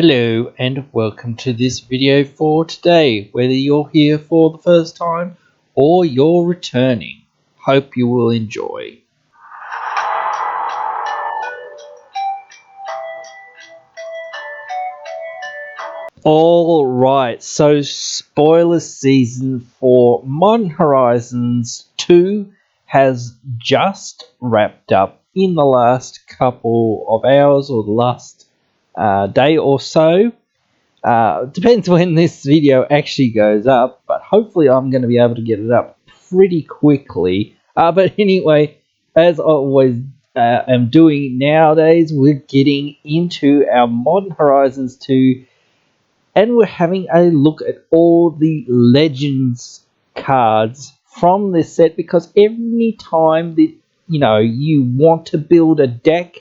Hello and welcome to this video for today, whether you're here for the first time or you're returning. Hope you will enjoy. Alright, so spoiler season for Modern Horizons 2 has just wrapped up in the last couple of hours or the last day or so. Depends when this video actually goes up, but hopefully I'm going to be able to get it up pretty quickly. But anyway, as I always am doing nowadays, we're getting into our Modern Horizons 2, and we're having a look at all the Legends cards from this set, because every time that you want to build a deck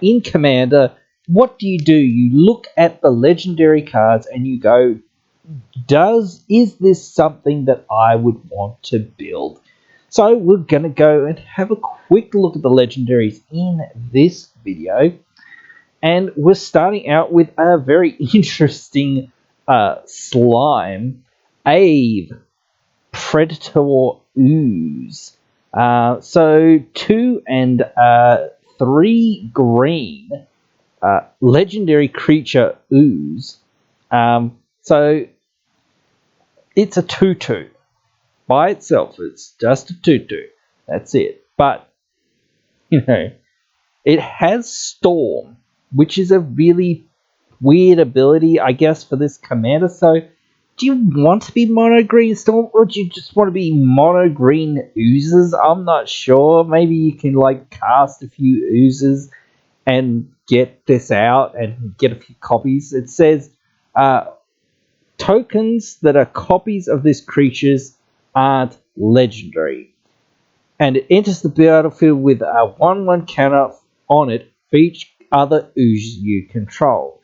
in Commander, what do? You look at the legendary cards and you go, is this something that I would want to build? So we're going to go and have a quick look at the legendaries in this video. And we're starting out with a very interesting slime, Ave, Predator Ooze. So 2 and 3 green. Legendary creature Ooze. So it's a 2/2 by itself. It's just a 2/2. That's it. But it has Storm, which is a really weird ability, I guess, for this commander. So do you want to be mono green Storm, or do you just want to be mono green Oozes? I'm not sure. Maybe you can cast a few Oozes and get this out and get a few copies. It says tokens that are copies of this creatures aren't legendary, and it enters the battlefield with a 1/1 counter on it for each other ooze you control,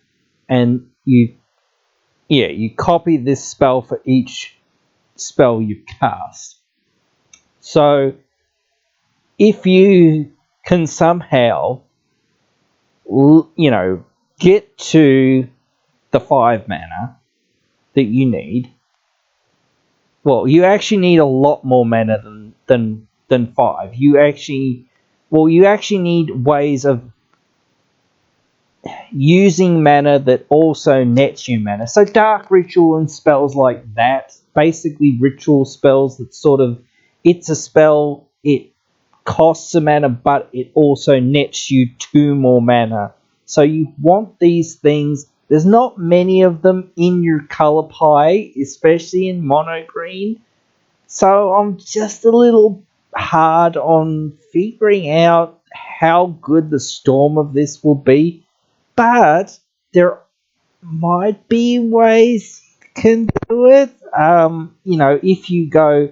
and you copy this spell for each spell you cast. So if you can somehow get to the 5 mana that you need. Well, you actually need a lot more mana than 5. You actually need ways of using mana that also nets you mana. So dark ritual and spells like that, basically ritual spells that it's a spell, it costs a mana, but it also nets you 2 more mana. So you want these things. There's not many of them in your color pie, especially in mono green. So I'm just a little hard on figuring out how good the Storm of this will be. But there might be ways you can do it. If you go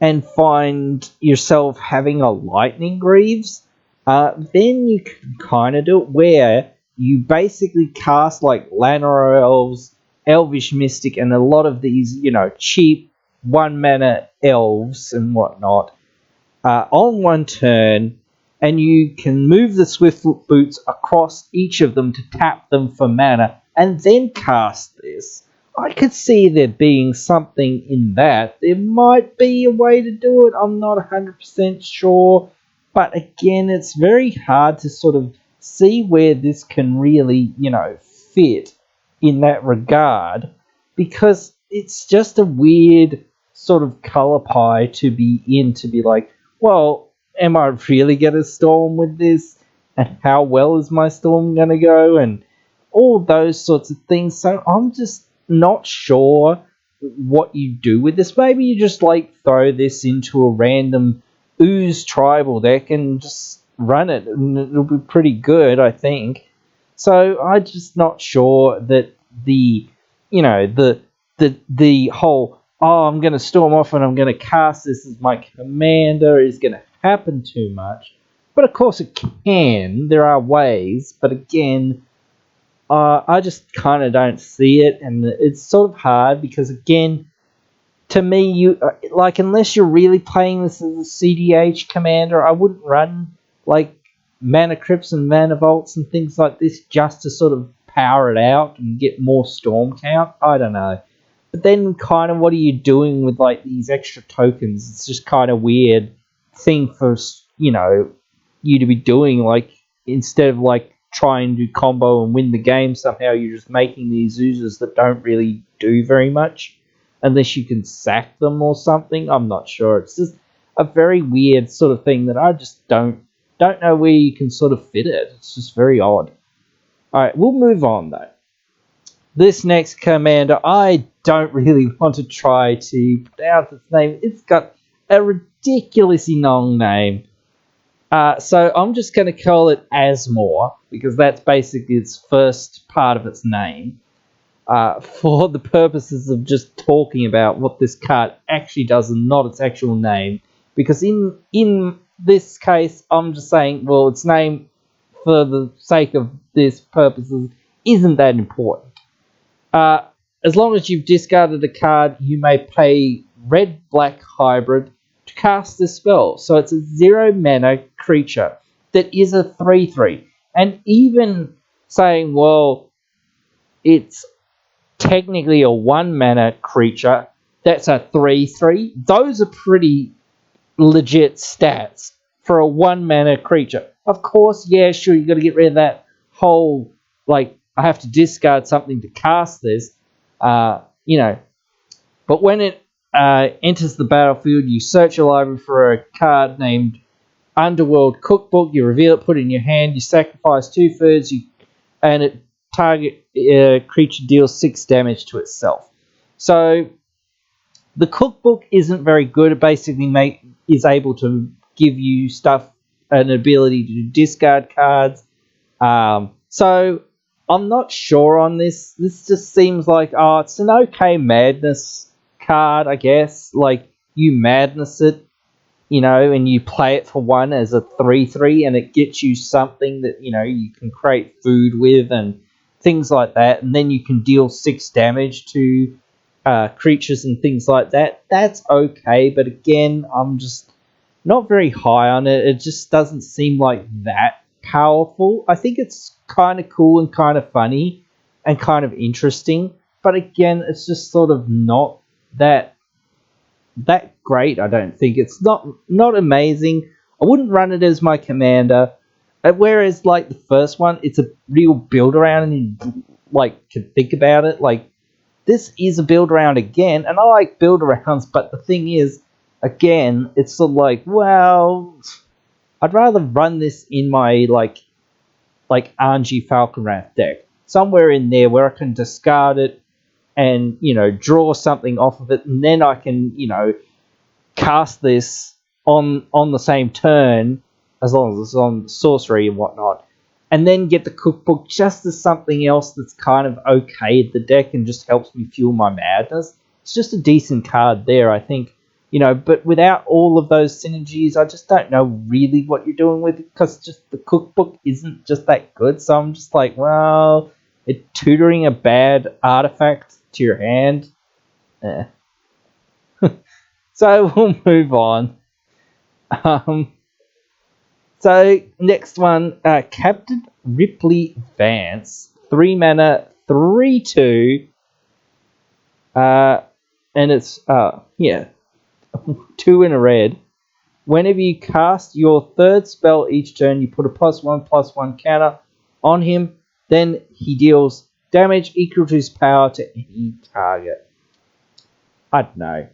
and find yourself having a Lightning Greaves, then you can kind of do it where you basically cast Llanowar Elves, Elvish Mystic, and a lot of these, cheap 1 mana elves and whatnot on one turn, and you can move the Swiftfoot Boots across each of them to tap them for mana, and then cast this. I could see there being something in that. There might be a way to do it. I'm not 100% sure. But again, it's very hard to see where this can really, fit in that regard. Because it's just a weird color pie to be in, to be like, well, am I really going to Storm with this? And how well is my Storm going to go? And all those sorts of things. So I'm just not sure what you do with this. Maybe you just throw this into a random Ooze tribal deck and just run it, and it'll be pretty good, I think. So I'm just not sure that the whole I'm going to Storm off and I'm going to cast this as my commander is going to happen too much. But of course it can. There are ways, but again, I just kind of don't see it, and it's hard because, again, to me, you unless you're really playing this as a CDH commander, I wouldn't run mana crypts and mana vaults and things like this just to power it out and get more storm count. I don't know. But then, kind of, what are you doing with like these extra tokens? It's just kind of weird thing for you to be doing. Like instead of like trying to combo and win the game, somehow you're just making these oozes that don't really do very much unless you can sack them or something. I'm not sure. It's just a very weird sort of thing that I just don't know where you can sort of fit it. It's just very odd. All right, we'll move on though. This next commander, I don't really want to try to pronounce its name. It's got a ridiculously long name. So I'm just going to call it asmore, because that's basically its first part of its name, for the purposes of just talking about what this card actually does and not its actual name. Because in this case, I'm just saying, well, its name, for the sake of this purposes, isn't that important. As long as you've discarded a card, you may play red-black hybrid to cast this spell. So it's a 0 mana creature that is a 3/3. And even saying, well, it's technically a 1 mana creature, that's a 3/3. Those are pretty legit stats for a 1 mana creature. Of course, yeah, sure, you got to get rid of that whole, like, I have to discard something to cast this, But when it enters the battlefield, you search your library for a card named Underworld Cookbook, you reveal it, put it in your hand, you sacrifice 2/3, and it target creature deals 6 damage to itself. So the cookbook isn't very good. It basically is able to give you stuff, an ability to discard cards. So I'm not sure on this. This just seems like, it's an okay madness card, I guess. Like, you madness it, and you play it for 1 as a 3/3, and it gets you something that, you can create food with and things like that, and then you can deal 6 damage to creatures and things like that. That's okay, but again, I'm just not very high on it. It just doesn't seem like that powerful. I think it's kind of cool and kind of funny and kind of interesting, but again, it's just sort of not that great. I don't think it's not amazing. I wouldn't run it as my commander. Whereas like the first one, it's a real build around, and you like can think about it. Like, this is a build around again, and I like build arounds, but the thing is, again, it's sort of like, well, I'd rather run this in my like RNG Falconwrath deck, somewhere in there where I can discard it and draw something off of it, and then I can cast this on the same turn, as long as it's on sorcery and whatnot, and then get the cookbook just as something else that's kind of okay at the deck and just helps me fuel my madness. It's just a decent card there, I think. But without all of those synergies, I just don't know really what you're doing with it, because just the cookbook isn't just that good. So I'm just like, well, it's tutoring a bad artifact to your hand. So we'll move on. So next one, Captain Ripley Vance, 3 mana, 3/2, and it's 2 in a red. Whenever you cast your 3rd spell each turn, you put a +1/+1 counter on him. Then he deals damage equal to his power to any target. I don't know.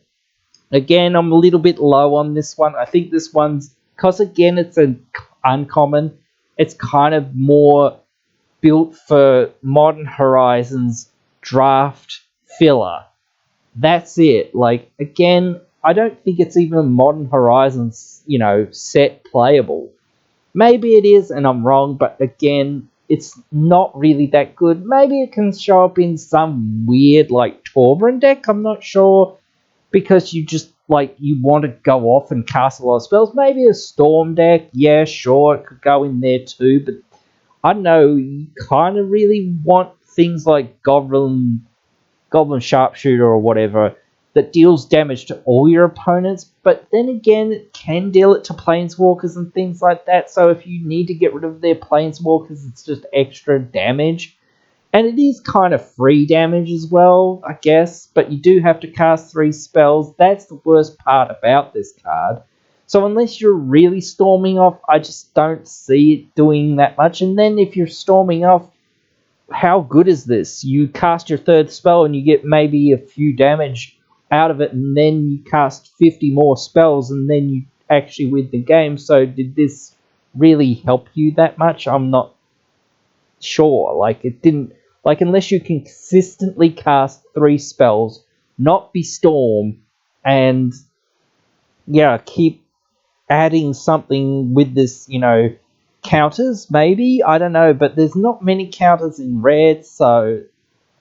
Again, I'm a little bit low on this one. I think this one's, because again, it's an uncommon, it's kind of more built for Modern Horizons draft filler. That's it. Like, again, I don't think it's even Modern Horizons, set playable. Maybe it is, and I'm wrong, but again, it's not really that good. Maybe it can show up in some weird, like, Torbrand deck, I'm not sure, because you just, you want to go off and cast a lot of spells. Maybe a Storm deck, yeah, sure, it could go in there too, but I don't know, you kind of really want things like Goblin Sharpshooter or whatever that deals damage to all your opponents, but then again, it can deal it to Planeswalkers and things like that, so if you need to get rid of their Planeswalkers, it's just extra damage. And it is kind of free damage as well, I guess, but you do have to cast 3 spells. That's the worst part about this card. So unless you're really storming off, I just don't see it doing that much. And then if you're storming off, how good is this? You cast your 3rd spell and you get maybe a few damage out of it, and then you cast 50 more spells, and then you actually win the game. So did this really help you that much? I'm not sure. Like, it didn't. Like, unless you can consistently cast 3 spells, not be storm, and yeah, keep adding something with this, counters, maybe? I don't know, but there's not many counters in red, so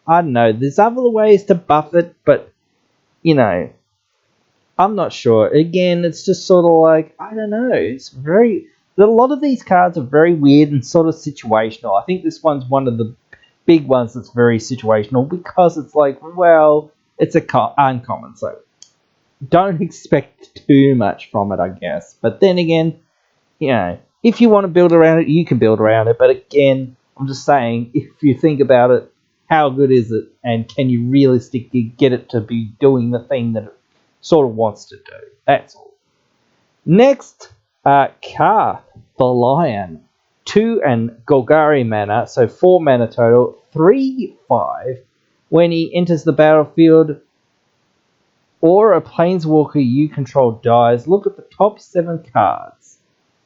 I don't know. There's other ways to buff it, but, I'm not sure. Again, it's just sort of like, I don't know. It's very. A lot of these cards are very weird and sort of situational. I think this one's one of the big ones that's very situational because it's like, well, it's uncommon, so don't expect too much from it, I guess. But then again, if you want to build around it, you can build around it. But again, I'm just saying, if you think about it, how good is it, and can you realistically get it to be doing the thing that it sort of wants to do? That's all. Next, Gareth, the Lion. 2 and Golgari mana, so 4 mana total, 3/5. When he enters the battlefield, or a planeswalker you control dies, look at the top 7 cards.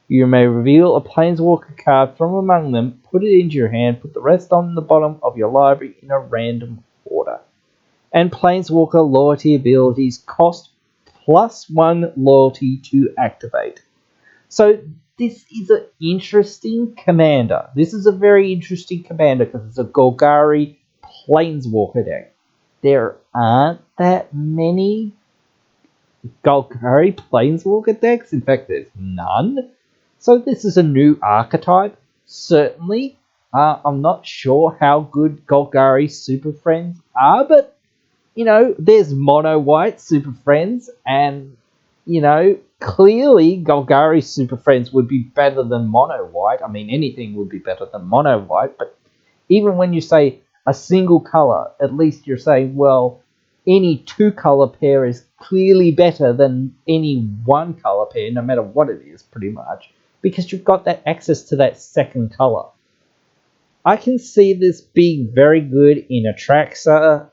You may reveal a planeswalker card from among them, put it into your hand, put the rest on the bottom of your library in a random order. And planeswalker loyalty abilities cost +1 loyalty to activate. So this is an interesting commander. This is a very interesting commander because it's a Golgari planeswalker deck. There aren't that many Golgari planeswalker decks. In fact, there's none. So this is a new archetype, certainly. I'm not sure how good Golgari Super Friends are, but, there's mono white Super Friends, and, clearly Golgari Super Friends would be better than mono white. I mean, anything would be better than mono white, but even when you say a single color, at least you're saying, well, any 2 color pair is clearly better than any 1 color pair, no matter what it is, pretty much, because you've got that access to that second color. I can see this being very good in Atraxa,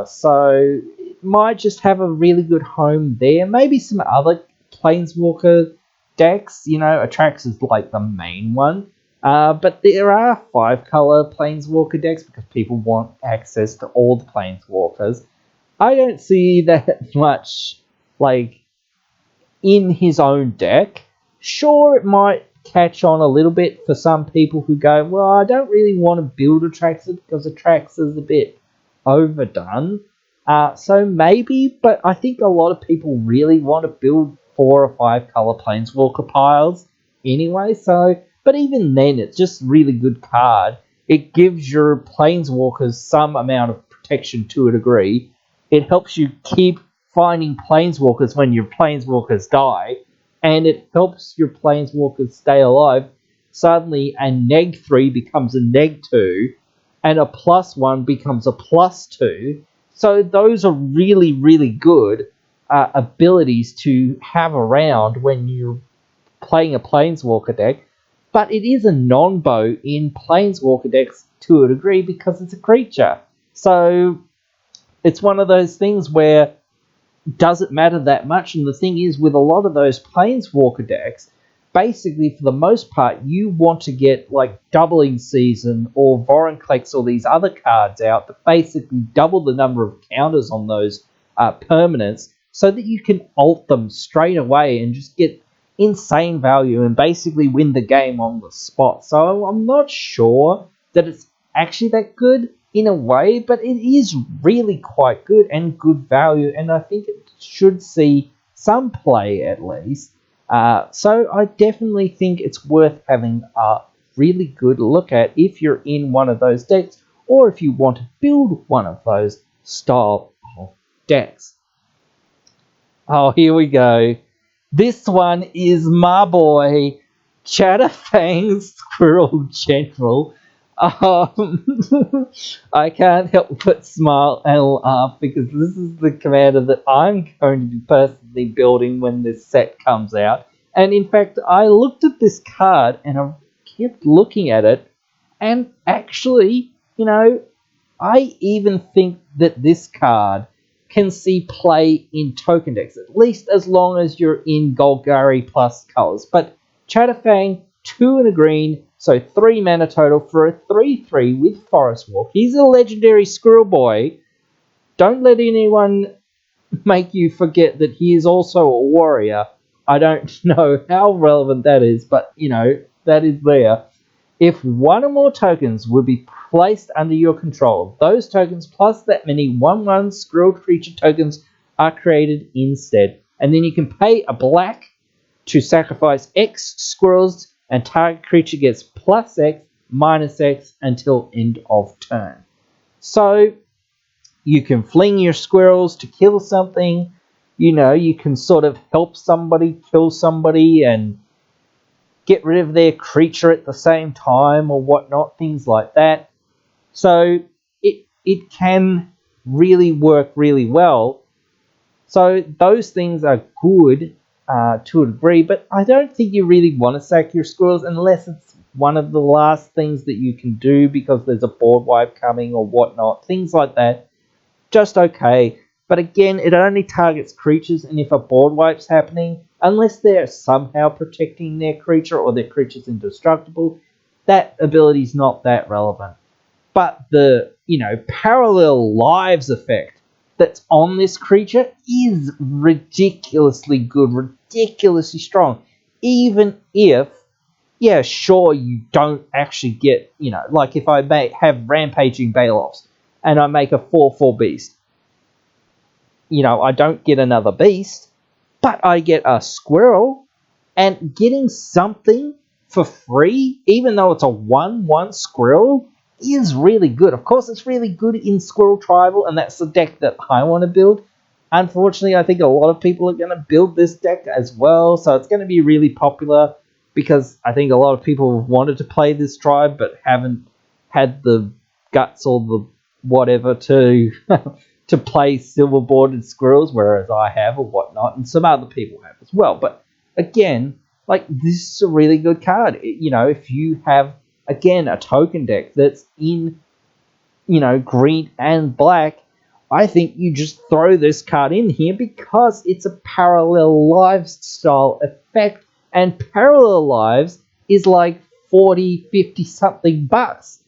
so it might just have a really good home there. Maybe some other Planeswalker decks, Atraxa is like the main one. But there are 5-color Planeswalker decks because people want access to all the Planeswalkers. I don't see that much, in his own deck. Sure, it might catch on a little bit for some people who go, well, I don't really want to build Atraxa because Atraxa is a bit overdone. So maybe, but I think a lot of people really want to build 4 or 5 color Planeswalker piles anyway. So, but even then, it's just a really good card. It gives your Planeswalkers some amount of protection to a degree. It helps you keep finding Planeswalkers when your Planeswalkers die, and it helps your Planeswalkers stay alive. Suddenly, a -3 becomes a -2, and a +1 becomes a +2. So those are really, really good abilities to have around when you're playing a Planeswalker deck. But it is a non-bow in Planeswalker decks to a degree because it's a creature. So it's one of those things where does it matter that much? And the thing is, with a lot of those Planeswalker decks, basically, for the most part, you want to get like Doubling Season or Vorinclex or these other cards out that basically double the number of counters on those permanents so that you can ult them straight away and just get insane value and basically win the game on the spot. So I'm not sure that it's actually that good in a way, but it is really quite good and good value, and I think it should see some play at least. So I definitely think it's worth having a really good look at if you're in one of those decks, or if you want to build one of those style of decks. Oh, here we go. This one is my boy, Chatta Fang Squirrel General. I can't help but smile and laugh because this is the commander that I'm going to be personally building when this set comes out. And in fact, I looked at this card and I kept looking at it, and actually, I even think that this card can see play in token decks, at least as long as you're in Golgari plus colors. But Chatta, 2 and a green, so 3 mana total for a 3/3 with Forest Walk. He's a legendary Squirrel Boy. Don't let anyone make you forget that he is also a warrior. I don't know how relevant that is, but that is there. If one or more tokens would be placed under your control, those tokens plus that many 1/1 squirrel creature tokens are created instead. And then you can pay a black to sacrifice X squirrels, and target creature gets plus X, minus X until end of turn. So you can fling your squirrels to kill something. You can sort of help somebody kill somebody and get rid of their creature at the same time or whatnot, things like that. So it can really work really well. So those things are good to a degree, but I don't think you really want to sack your squirrels unless it's one of the last things that you can do because there's a board wipe coming or whatnot, things like that. Just okay. But again, it only targets creatures, and if a board wipe's happening, unless they're somehow protecting their creature or their creature's indestructible, that ability's not that relevant. But the, parallel lives effect that's on this creature is ridiculously good, ridiculously strong. Even if, yeah, sure, you don't actually get, like if I have Rampaging Baloffs and I make a 4/4 beast, I don't get another beast, but I get a squirrel, and getting something for free, even though it's a 1/1 squirrel, is really good. Of course, it's really good in Squirrel Tribal, and that's the deck that I want to build. Unfortunately, I think a lot of people are going to build this deck as well, so it's going to be really popular because I think a lot of people have wanted to play this tribe but haven't had the guts or the whatever to to play silver bordered squirrels, whereas I have or whatnot, and some other people have as well. But again, like, this is a really good card. If you have, again, a token deck that's in, green and black, I think you just throw this card in here because it's a parallel lives style effect, and parallel lives is like 40, 50 something bucks.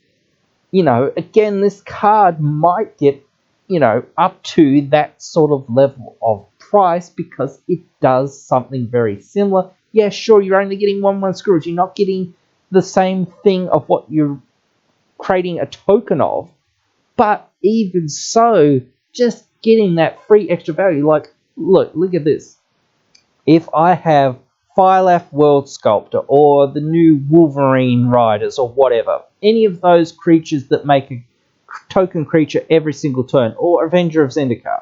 Again, this card might get, up to that sort of level of price because it does something very similar. Yeah, sure, you're only getting 1/1 squirrels. You're not getting the same thing of what you're creating a token of. But even so, just getting that free extra value, like, look at this. If I have Firelaf World Sculptor or the new Wolverine Riders or whatever, any of those creatures that make a token creature every single turn, or Avenger of Zendikar,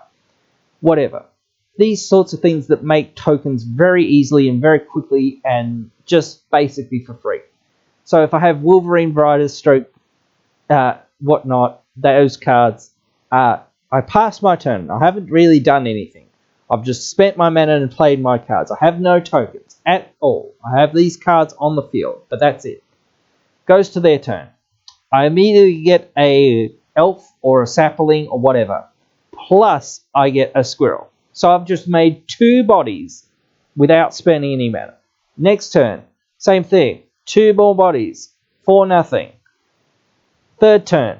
whatever. These sorts of things that make tokens very easily and very quickly and just basically for free. So if I have Wolverine Riders stroke whatnot, those cards, I pass my turn. I haven't really done anything. I've just spent my mana and played my cards. I have no tokens at all. I have these cards on the field, but that's it. Goes to their turn. I immediately get a elf or a sapling or whatever. Plus, I get a squirrel. So I've just made 2 bodies without spending any mana. Next turn, same thing. 2 more bodies for nothing. Third turn,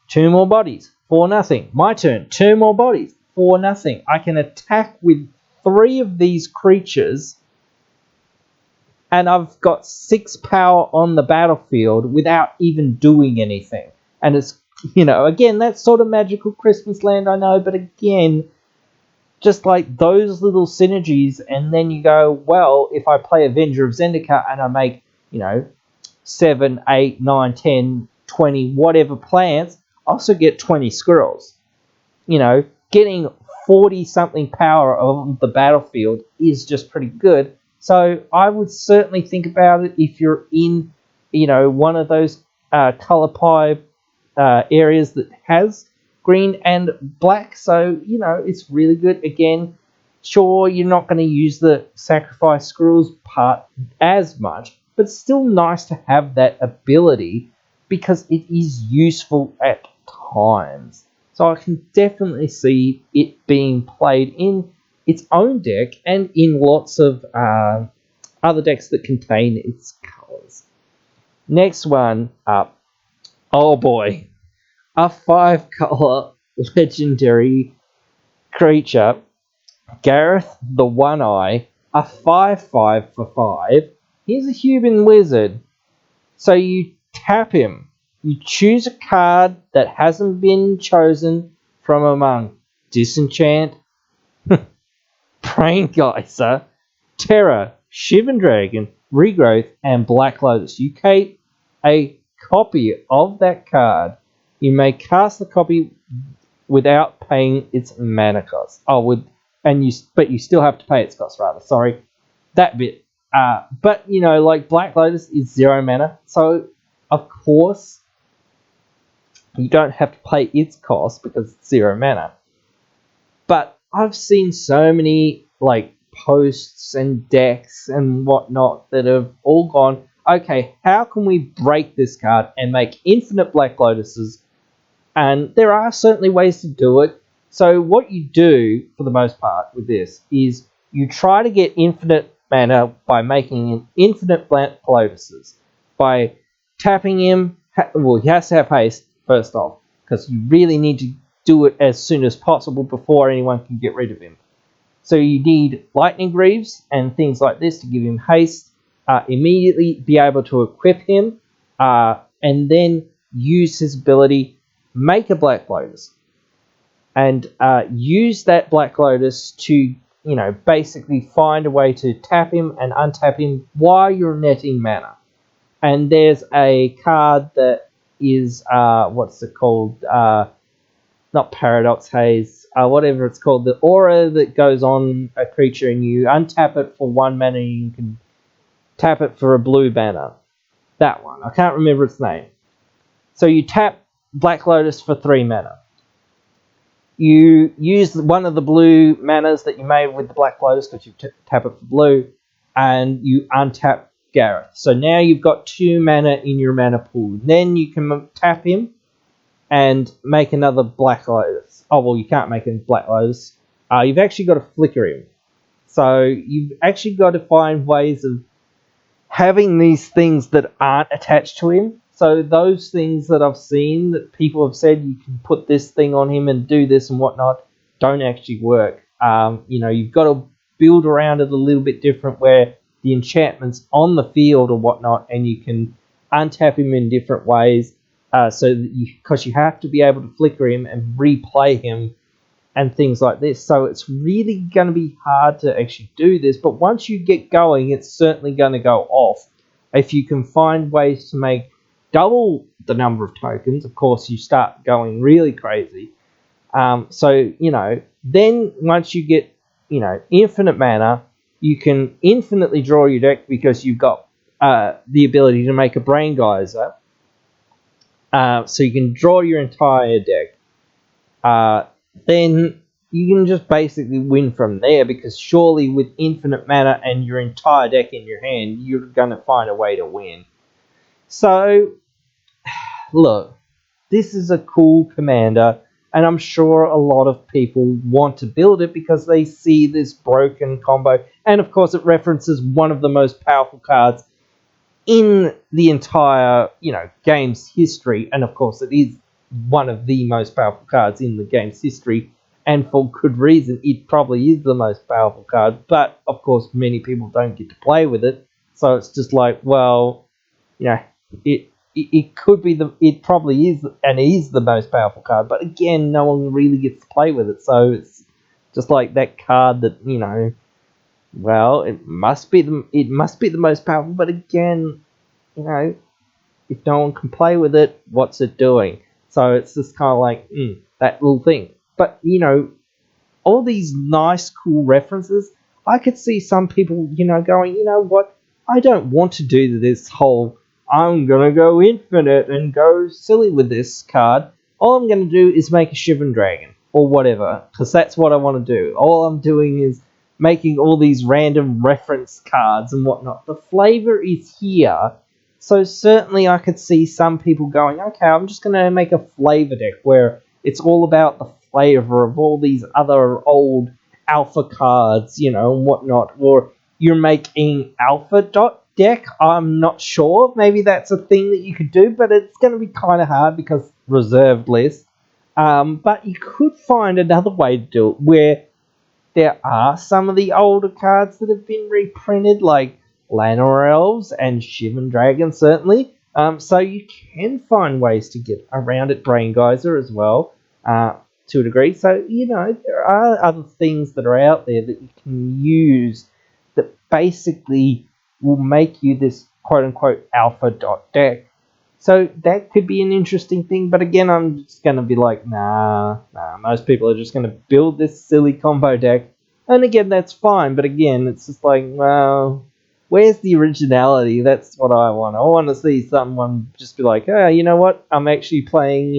2 more bodies for nothing. My turn, 2 more bodies for nothing. I can attack with 3 of these creatures, and I've got 6 power on the battlefield without even doing anything. And it's, again, that's sort of magical Christmas land, I know, but again, just like those little synergies, and then you go, well, if I play Avenger of Zendikar and I make, 7, 8, 9, 10, 20, whatever plants, I also get 20 squirrels. Getting 40-something power on the battlefield is just pretty good. So I would certainly think about it if you're in, one of those color pie areas that has green and black, so it's really good. Again, sure, you're not going to use the sacrifice squirrels part as much, but still nice to have that ability because it is useful at times. So I can definitely see it being played in its own deck and in lots of other decks that contain its colors. Next one up. Oh boy. A 5-color legendary creature, Gareth the One Eye, a 5/5 for 5. He's a human wizard. So you tap him. You choose a card that hasn't been chosen from among Disenchant, Brain Geyser, Terror, Shivan Dragon, Regrowth, and Black Lotus. You keep a copy of that card. You may cast the copy without paying its mana cost. But you still have to pay its cost rather. Sorry, that bit. But like Black Lotus is 0 mana, so of course you don't have to pay its cost because it's 0 mana. But I've seen so many like posts and decks and whatnot that have all gone, okay, how can we break this card and make infinite Black Lotuses? And there are certainly ways to do it. So what you do, for the most part, with this, is you try to get infinite mana by making an infinite Black Lotuses. By tapping him, well, he has to have haste, first off, because you really need to do it as soon as possible before anyone can get rid of him. So you need Lightning Greaves and things like this to give him haste, immediately be able to equip him, and then use his ability, make a Black Lotus, and use that Black Lotus to, basically find a way to tap him and untap him while you're netting mana. And there's a card that is, what's it called? Not Paradox Haze, whatever it's called. The aura that goes on a creature and you untap it for 1 mana and you can tap it for a blue mana. That one. I can't remember its name. So you tap Black Lotus for 3 mana. You use one of the blue manas that you made with the Black Lotus because you tap it for blue, and you untap Gareth. So now you've got 2 mana in your mana pool. Then you can tap him and make another Black Lotus. Oh, well, you can't make a Black Lotus. You've actually got to flicker him. So you've actually got to find ways of having these things that aren't attached to him. So those things that I've seen that people have said you can put this thing on him and do this and whatnot don't actually work. You've got to build around it a little bit different where the enchantment's on the field or whatnot, and you can untap him in different ways. Because you have to be able to flicker him and replay him and things like this. So it's really going to be hard to actually do this. But once you get going, it's certainly going to go off. If you can find ways to make double the number of tokens, of course, you start going really crazy. Then once you get, infinite mana, you can infinitely draw your deck because you've got the ability to make a Brain Geyser. So you can draw your entire deck. Then you can just basically win from there because surely with infinite mana and your entire deck in your hand, you're going to find a way to win. So, look, this is a cool commander, and I'm sure a lot of people want to build it because they see this broken combo. And of course, it references one of the most powerful cards in the entire, game's history. And of course, it is one of the most powerful cards in the game's history. And for good reason, it probably is the most powerful card. But of course, many people don't get to play with it. So it's just like, well, it could be it probably is, and it is the most powerful card. But again, no one really gets to play with it. So it's just like that card that, well, it must be the most powerful, but again, if no one can play with it, what's it doing? So it's just kind of like that little thing. But all these nice, cool references, I could see some people, going, you know what? I don't want to do this whole I'm going to go infinite and go silly with this card. All I'm going to do is make a Shivan Dragon, or whatever, because that's what I want to do. All I'm doing is making all these random reference cards and whatnot. The flavor is here, so certainly I could see some people going, okay, I'm just going to make a flavor deck where it's all about the flavor of all these other old alpha cards, and whatnot. Or you're making alpha dot deck. I'm not sure. Maybe that's a thing that you could do, but it's going to be kind of hard because reserved list. But you could find another way to do it where there are some of the older cards that have been reprinted, like Lanor Elves and Shivan Dragon, certainly. So you can find ways to get around it, Brain Geyser as well, to a degree. So, there are other things that are out there that you can use that basically will make you this quote-unquote alpha dot deck. So that could be an interesting thing, but again, I'm just going to be like, nah, most people are just going to build this silly combo deck, and again, that's fine, but again, it's just like, well, where's the originality? That's what I want. I want to see someone just be like, oh, you know what, I'm actually playing,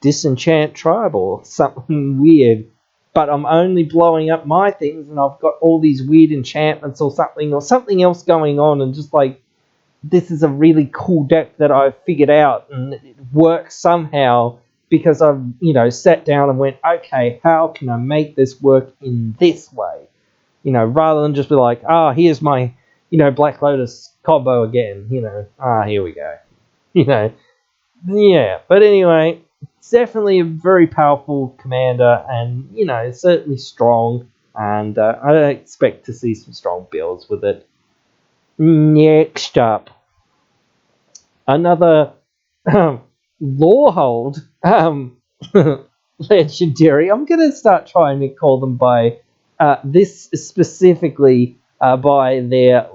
Disenchant Tribe or something weird, but I'm only blowing up my things, and I've got all these weird enchantments or something else going on, and just like, this is a really cool deck that I've figured out, and it works somehow because I've, sat down and went, okay, how can I make this work in this way? Rather than just be like, here's my, Black Lotus combo again, here we go. Yeah, but anyway, it's definitely a very powerful commander, and, certainly strong, and I expect to see some strong builds with it. Next up, another Lorehold legendary. I'm going to start trying to call them by this specifically by their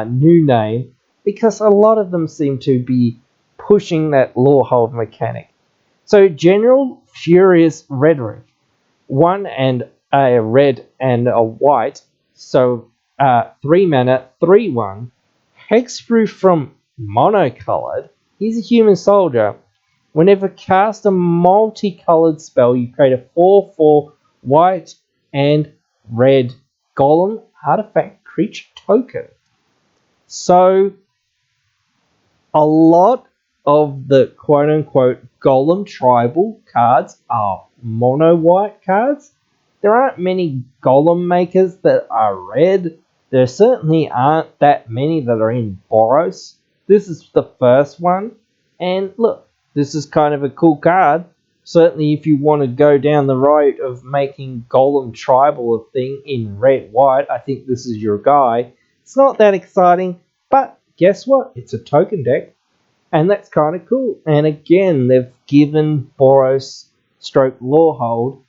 new name, because a lot of them seem to be pushing that Lorehold mechanic. So, General Furious Rhetoric, 1 and a red and a white, so 3 mana, 3/1, hexproof from monocolored. He's a human soldier. Whenever cast a multicolored spell, you create a 4/4 white and red golem artifact creature token. So, a lot of the quote-unquote golem tribal cards are mono-white cards. There aren't many golem makers that are red. There certainly aren't that many that are in Boros. This is the first one. And look, this is kind of a cool card. Certainly if you want to go down the road of making golem tribal a thing in red-white, I think this is your guy. It's not that exciting, but guess what? It's a token deck. And that's kind of cool. And again, they've given Boros stroke Lorehold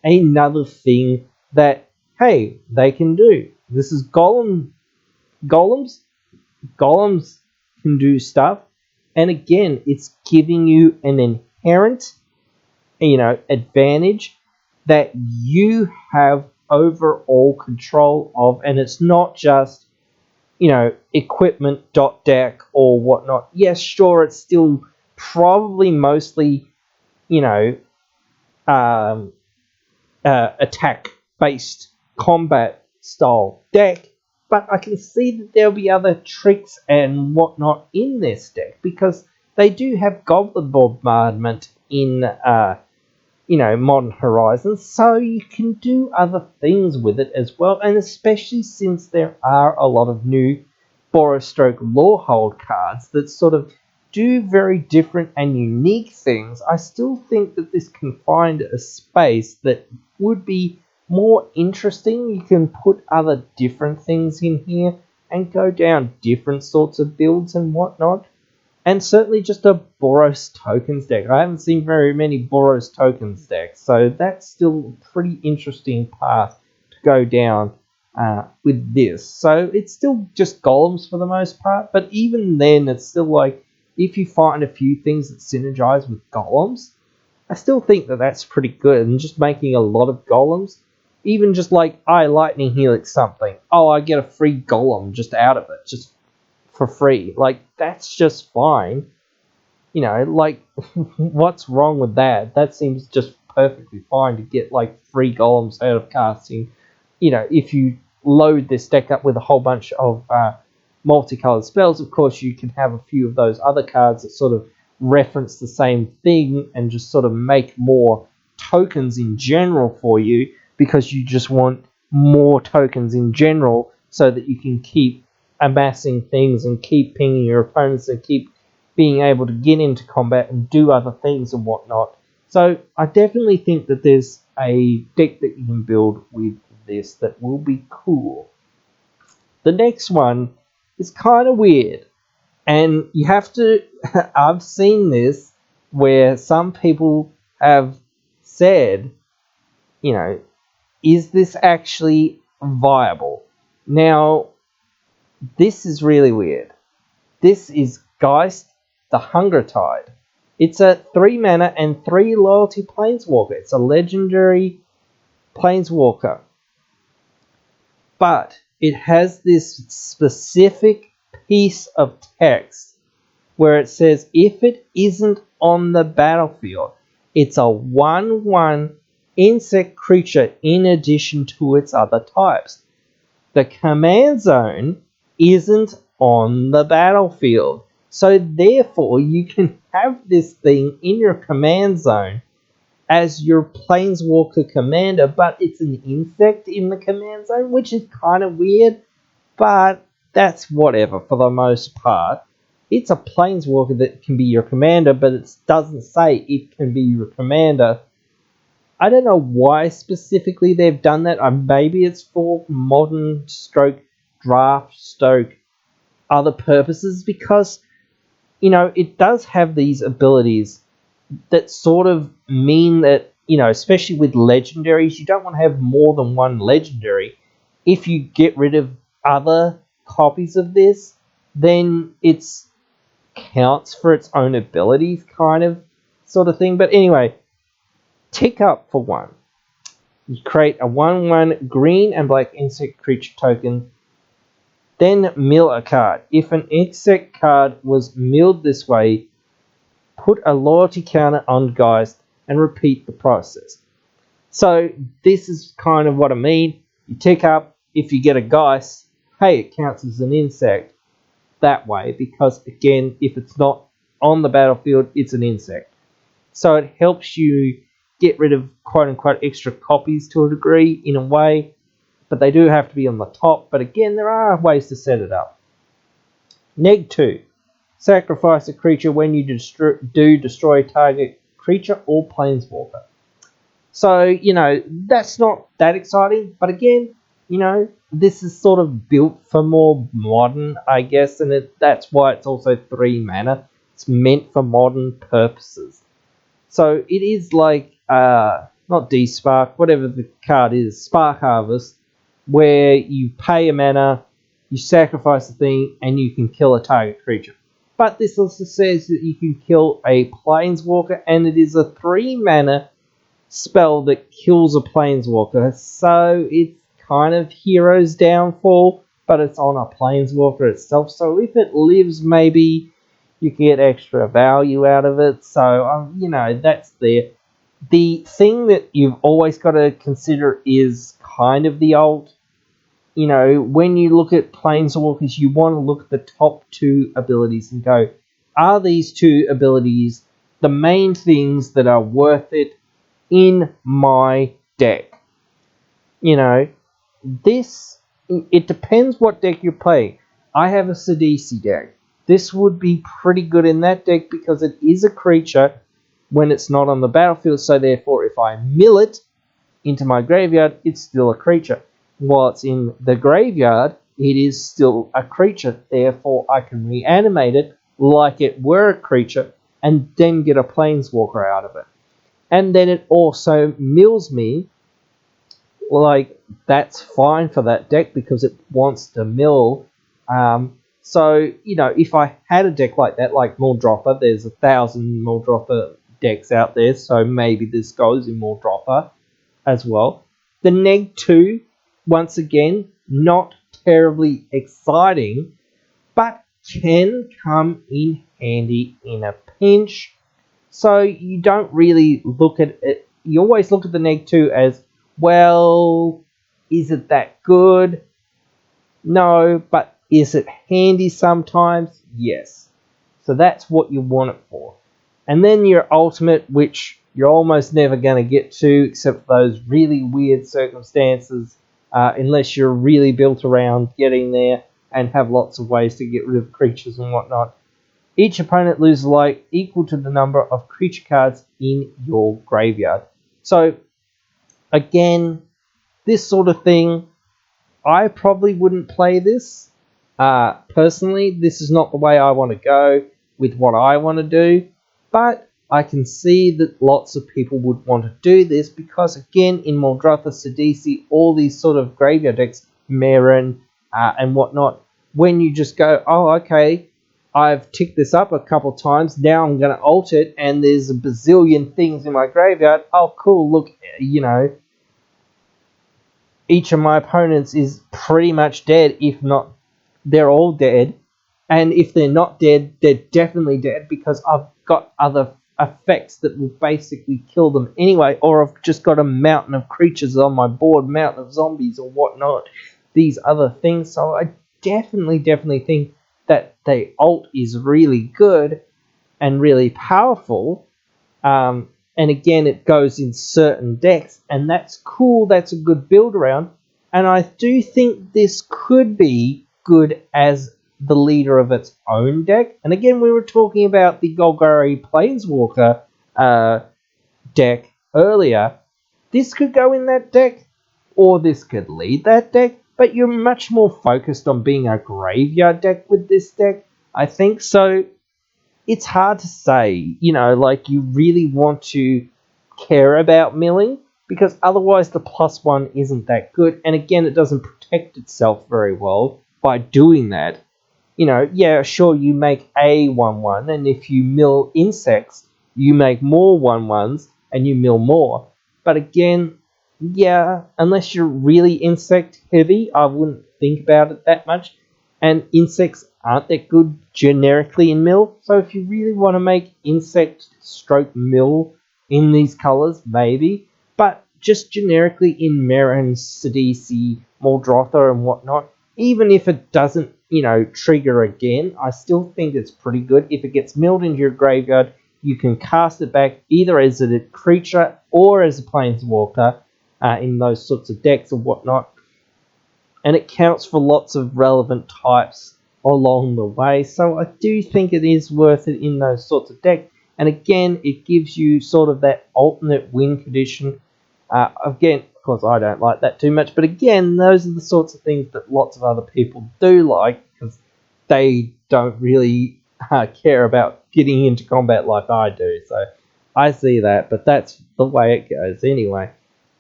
another thing that, hey, they can do. This is golems. Golems can do stuff. And again, it's giving you an inherent, advantage that you have overall control of. And it's not just, equipment dot deck or whatnot. Yes, sure, it's still probably mostly, attack-based combat style deck, but I can see that there'll be other tricks and whatnot in this deck, because they do have Goblin Bombardment in, Modern Horizons, so you can do other things with it as well, and especially since there are a lot of new Boros stroke Lorehold cards that sort of do very different and unique things, I still think that this can find a space that would be more interesting. You can put other different things in here and go down different sorts of builds and whatnot. And certainly just a Boros tokens deck. I haven't seen very many Boros tokens decks, so that's still a pretty interesting path to go down with this. So it's still just golems for the most part, but even then it's still like, if you find a few things that synergize with golems, I still think that that's pretty good. And just making a lot of golems, even just like, lightning helix something, I get a free golem just out of it, just for free. Like, that's just fine. You know, like, what's wrong with that? That seems just perfectly fine to get, like, free golems out of casting. You know, if you load this deck up with a whole bunch of multicolored spells, of course, you can have a few of those other cards that sort of reference the same thing and just sort of make more tokens in general for you, because you just want more tokens in general so that you can keep amassing things and keep pinging your opponents and keep being able to get into combat and do other things and whatnot. So I definitely think that there's a deck that you can build with this that will be cool. The next one is kind of weird, and you have to I've seen this where some people have said, you know, is this actually viable? Now, this is really weird. This is Geist the Hunger Tide. It's a 3 mana and 3 loyalty planeswalker. It's a legendary planeswalker. But it has this specific piece of text where it says if it isn't on the battlefield, it's a 1/1 insect creature in addition to its other types. The command zone isn't on the battlefield. So therefore, you can have this thing in your command zone as your planeswalker commander, but it's an insect in the command zone, which is kind of weird, but that's whatever for the most part. It's a planeswalker that can be your commander, but it doesn't say it can be your commander. I don't know why specifically they've done that. Maybe it's for modern stroke draft stroke other purposes, because, you know, it does have these abilities that sort of mean that, you know, especially with legendaries, you don't want to have more than one legendary. If you get rid of other copies of this, then it's counts for its own abilities, kind of sort of thing. But anyway, tick up for 1. You create a 1/1 green and black insect creature token, then mill a card. If an insect card was milled this way, put a loyalty counter on Geist and repeat the process. So this is kind of what I mean. You tick up, if you get a Geist, hey, it counts as an insect that way, because again, if it's not on the battlefield, it's an insect. So it helps you get rid of quote unquote extra copies to a degree in a way, but they do have to be on the top. But again, there are ways to set it up. Neg 2. Sacrifice a creature when you destroy a target creature or planeswalker. So, you know, that's not that exciting, but again, you know, this is sort of built for more modern, I guess, and that's why it's also 3 mana. It's meant for modern purposes. So it is like, not D-Spark, whatever the card is, Spark Harvest, where you pay a mana, you sacrifice a thing, and you can kill a target creature. But this also says that you can kill a planeswalker, and it is a 3 mana spell that kills a planeswalker. So it's kind of Hero's Downfall, but it's on a planeswalker itself. So if it lives, maybe you can get extra value out of it. So, you know, that's there. The thing that you've always got to consider is kind of the old, you know, when you look at planeswalkers, you want to look at the top 2 abilities and go, are these 2 abilities the main things that are worth it in my deck? You know, it depends what deck you're playing. I have a Sidisi deck. This would be pretty good in that deck because it is a creature when it's not on the battlefield, so therefore if I mill it into my graveyard, it's still a creature. While it's in the graveyard, it is still a creature, therefore I can reanimate it like it were a creature and then get a planeswalker out of it. And then it also mills me, like, that's fine for that deck because it wants to mill. So, you know, if I had a deck like that, like Muldropper, there's 1,000 Muldropper decks out there, so maybe this goes in Muldropper as well. The Neg 2, once again, not terribly exciting, but can come in handy in a pinch. So you don't really look at it. You always look at the neg 2 as, well, is it that good? No, but is it handy sometimes? Yes. So that's what you want it for. And then your ultimate, which you're almost never going to get to, except for those really weird circumstances, unless you're really built around getting there and have lots of ways to get rid of creatures and whatnot. Each opponent loses life equal to the number of creature cards in your graveyard. So, again, this sort of thing, I probably wouldn't play this. Personally, this is not the way I want to go with what I want to do, but I can see that lots of people would want to do this because, again, in Muldrotha, Sidisi, all these sort of graveyard decks, Marin, and whatnot, when you just go, oh, okay, I've ticked this up a couple times, now I'm going to alter it, and there's a bazillion things in my graveyard. Oh, cool, look, each of my opponents is pretty much dead, if not, they're all dead. And if they're not dead, they're definitely dead because I've got other effects that will basically kill them anyway, or I've just got a mountain of creatures on my board, mountain of zombies or whatnot, these other things. So I definitely think that the alt is really good and really powerful. And again, it goes in certain decks, and that's cool. That's a good build around. And I do think this could be good as the leader of its own deck. And again, we were talking about the Golgari Planeswalker deck earlier. This could go in that deck, or this could lead that deck, but you're much more focused on being a graveyard deck with this deck, I think. So it's hard to say, like you really want to care about milling because otherwise the +1 isn't that good. And again, it doesn't protect itself very well by doing that. Yeah, sure, you make a 1/1, and if you mill insects, you make more 1/1s and you mill more. But again, yeah, unless you're really insect heavy, I wouldn't think about it that much. And insects aren't that good generically in mill. So if you really want to make insect stroke mill in these colors, maybe. But just generically in Marin, Sidisi, Muldrotha and whatnot, even if it doesn't, trigger again, I still think it's pretty good. If it gets milled into your graveyard, you can cast it back either as a creature or as a planeswalker in those sorts of decks or whatnot. And it counts for lots of relevant types along the way. So I do think it is worth it in those sorts of decks. And again, it gives you sort of that alternate win condition. Again, of course, I don't like that too much. But again, those are the sorts of things that lots of other people do like because they don't really care about getting into combat like I do. So I see that, but that's the way it goes anyway.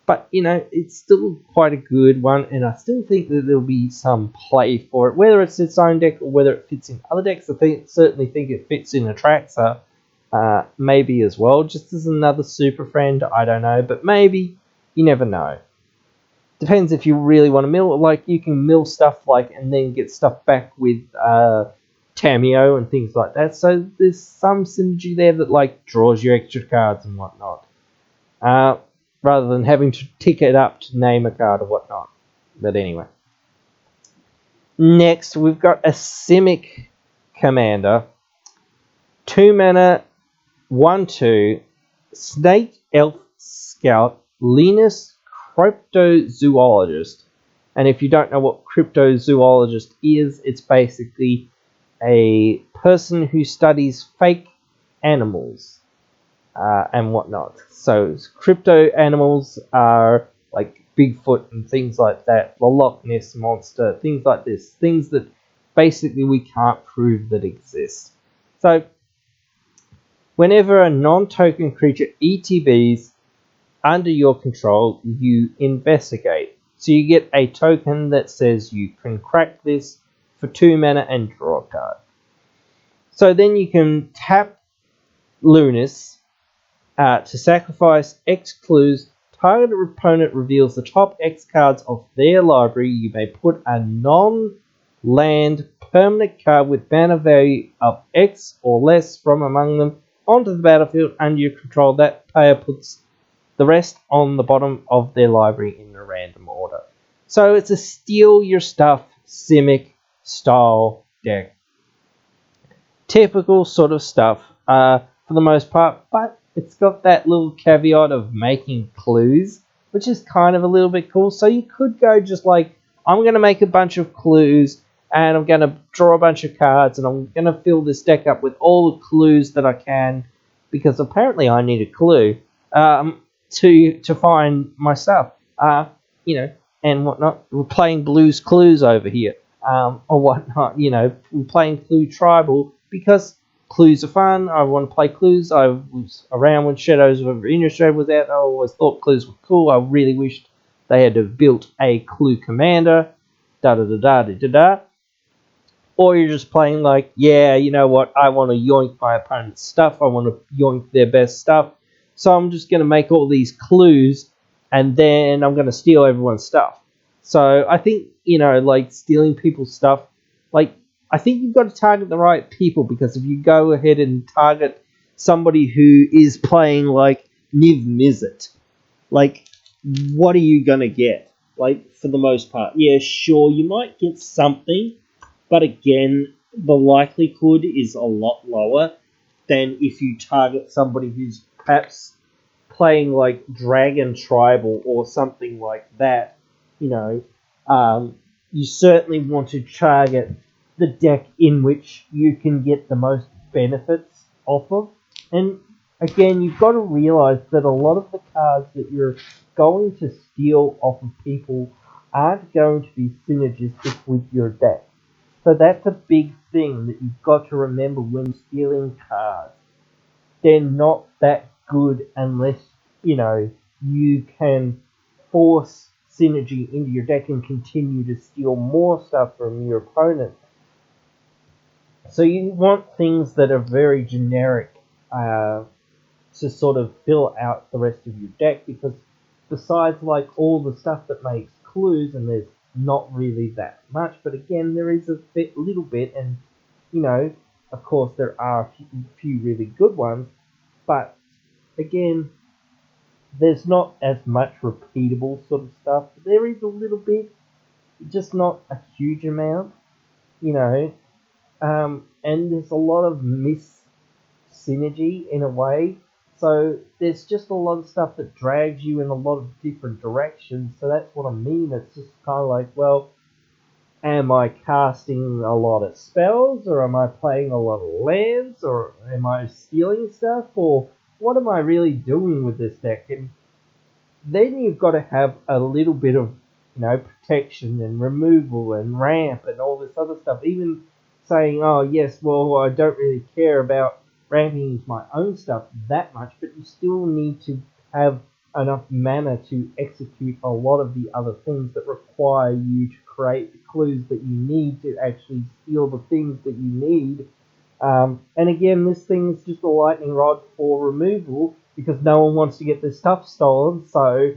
But, it's still quite a good one, and I still think that there'll be some play for it, whether it's its own deck or whether it fits in other decks. I certainly think it fits in Atraxa, maybe as well, just as another super friend, I don't know, but maybe, you never know. Depends if you really want to mill, like, you can mill stuff, like, and then get stuff back with Tameo and things like that, so there's some synergy there that, like, draws you extra cards and whatnot. Rather than having to tick it up to name a card or whatnot. But anyway. Next, we've got a Simic commander. 2 mana, 1/2, Snake Elf Scout, Linus Cryptozoologist. And if you don't know what Cryptozoologist is, it's basically a person who studies fake animals. And whatnot. So crypto animals are like Bigfoot and things like that, the Loch Ness Monster, things like this, things that basically we can't prove that exist. So whenever a non-token creature ETBs under your control, you investigate. So you get a token that says you can crack this for 2 mana and draw a card. So then you can tap Lunas to sacrifice X clues. Target opponent reveals the top X cards of their library. You may put a land permanent card with mana value of X or less from among them onto the battlefield under your control. That player puts the rest on the bottom of their library in a random order. So it's a steal your stuff simic style deck. Typical sort of stuff for the most part, but it's got that little caveat of making clues, which is kind of a little bit cool. So you could go just like, I'm going to make a bunch of clues and I'm going to draw a bunch of cards and I'm going to fill this deck up with all the clues that I can, because apparently I need a clue to find my stuff, and whatnot. We're playing Blues Clues over here, or whatnot. We're playing Clue Tribal because clues are fun. I want to play clues. I was around when Shadows of Innistrad was out. I always thought clues were cool. I really wished they had have built a clue commander. Da da da da da da da. Or you're just playing like, yeah, you know what? I want to yoink my opponent's stuff. I want to yoink their best stuff. So I'm just going to make all these clues, and then I'm going to steal everyone's stuff. So I think, like stealing people's stuff, like I think you've got to target the right people, because if you go ahead and target somebody who is playing like Niv Mizzet, like what are you going to get? Like for the most part, yeah, sure, you might get something, but again, the likelihood is a lot lower than if you target somebody who's perhaps playing like Dragon Tribal or something like that. You certainly want to target the deck in which you can get the most benefits off of. And again, you've got to realize that a lot of the cards that you're going to steal off of people aren't going to be synergistic with your deck. So that's a big thing that you've got to remember when stealing cards. They're not that good unless, you can force synergy into your deck and continue to steal more stuff from your opponent. So you want things that are very generic to sort of fill out the rest of your deck, because besides like all the stuff that makes clues, and there's not really that much, but again there is a little bit, and of course there are a few really good ones, but again there's not as much repeatable sort of stuff. There is a little bit, just not a huge amount, and there's a lot of synergy in a way. So there's just a lot of stuff that drags you in a lot of different directions. So that's what I mean. It's just kind of like, well, am I casting a lot of spells, or am I playing a lot of lands, or am I stealing stuff, or what am I really doing with this deck? And then you've got to have a little bit of, protection and removal and ramp and all this other stuff. Even saying, oh yes, well, I don't really care about ramping my own stuff that much, but you still need to have enough mana to execute a lot of the other things that require you to create the clues that you need to actually steal the things that you need. And again, this thing's just a lightning rod for removal, because no one wants to get their stuff stolen. So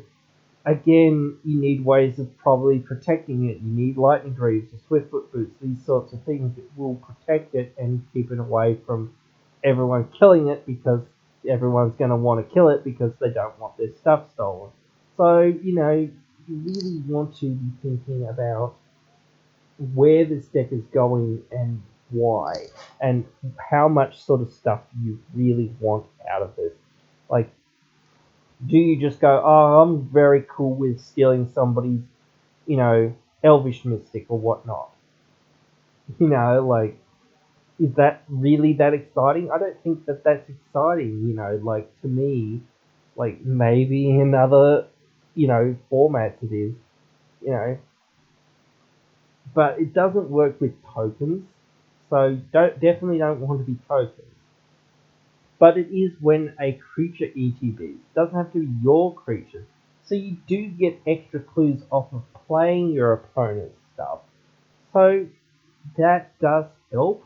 again, you need ways of probably protecting it. You need lightning greaves or swiftfoot boots, these sorts of things that will protect it and keep it away from everyone killing it, because everyone's going to want to kill it because they don't want their stuff stolen. So, you really want to be thinking about where this deck is going and why, and how much sort of stuff you really want out of this. Like, do you just go, oh, I'm very cool with stealing somebody's, elvish mystic or whatnot? Like, is that really that exciting? I don't think that that's exciting, like, to me, like, maybe in other, formats it is, but it doesn't work with tokens, so definitely don't want to be tokens. But it is when a creature ETBs. It doesn't have to be your creature. So you do get extra clues off of playing your opponent's stuff. So that does help.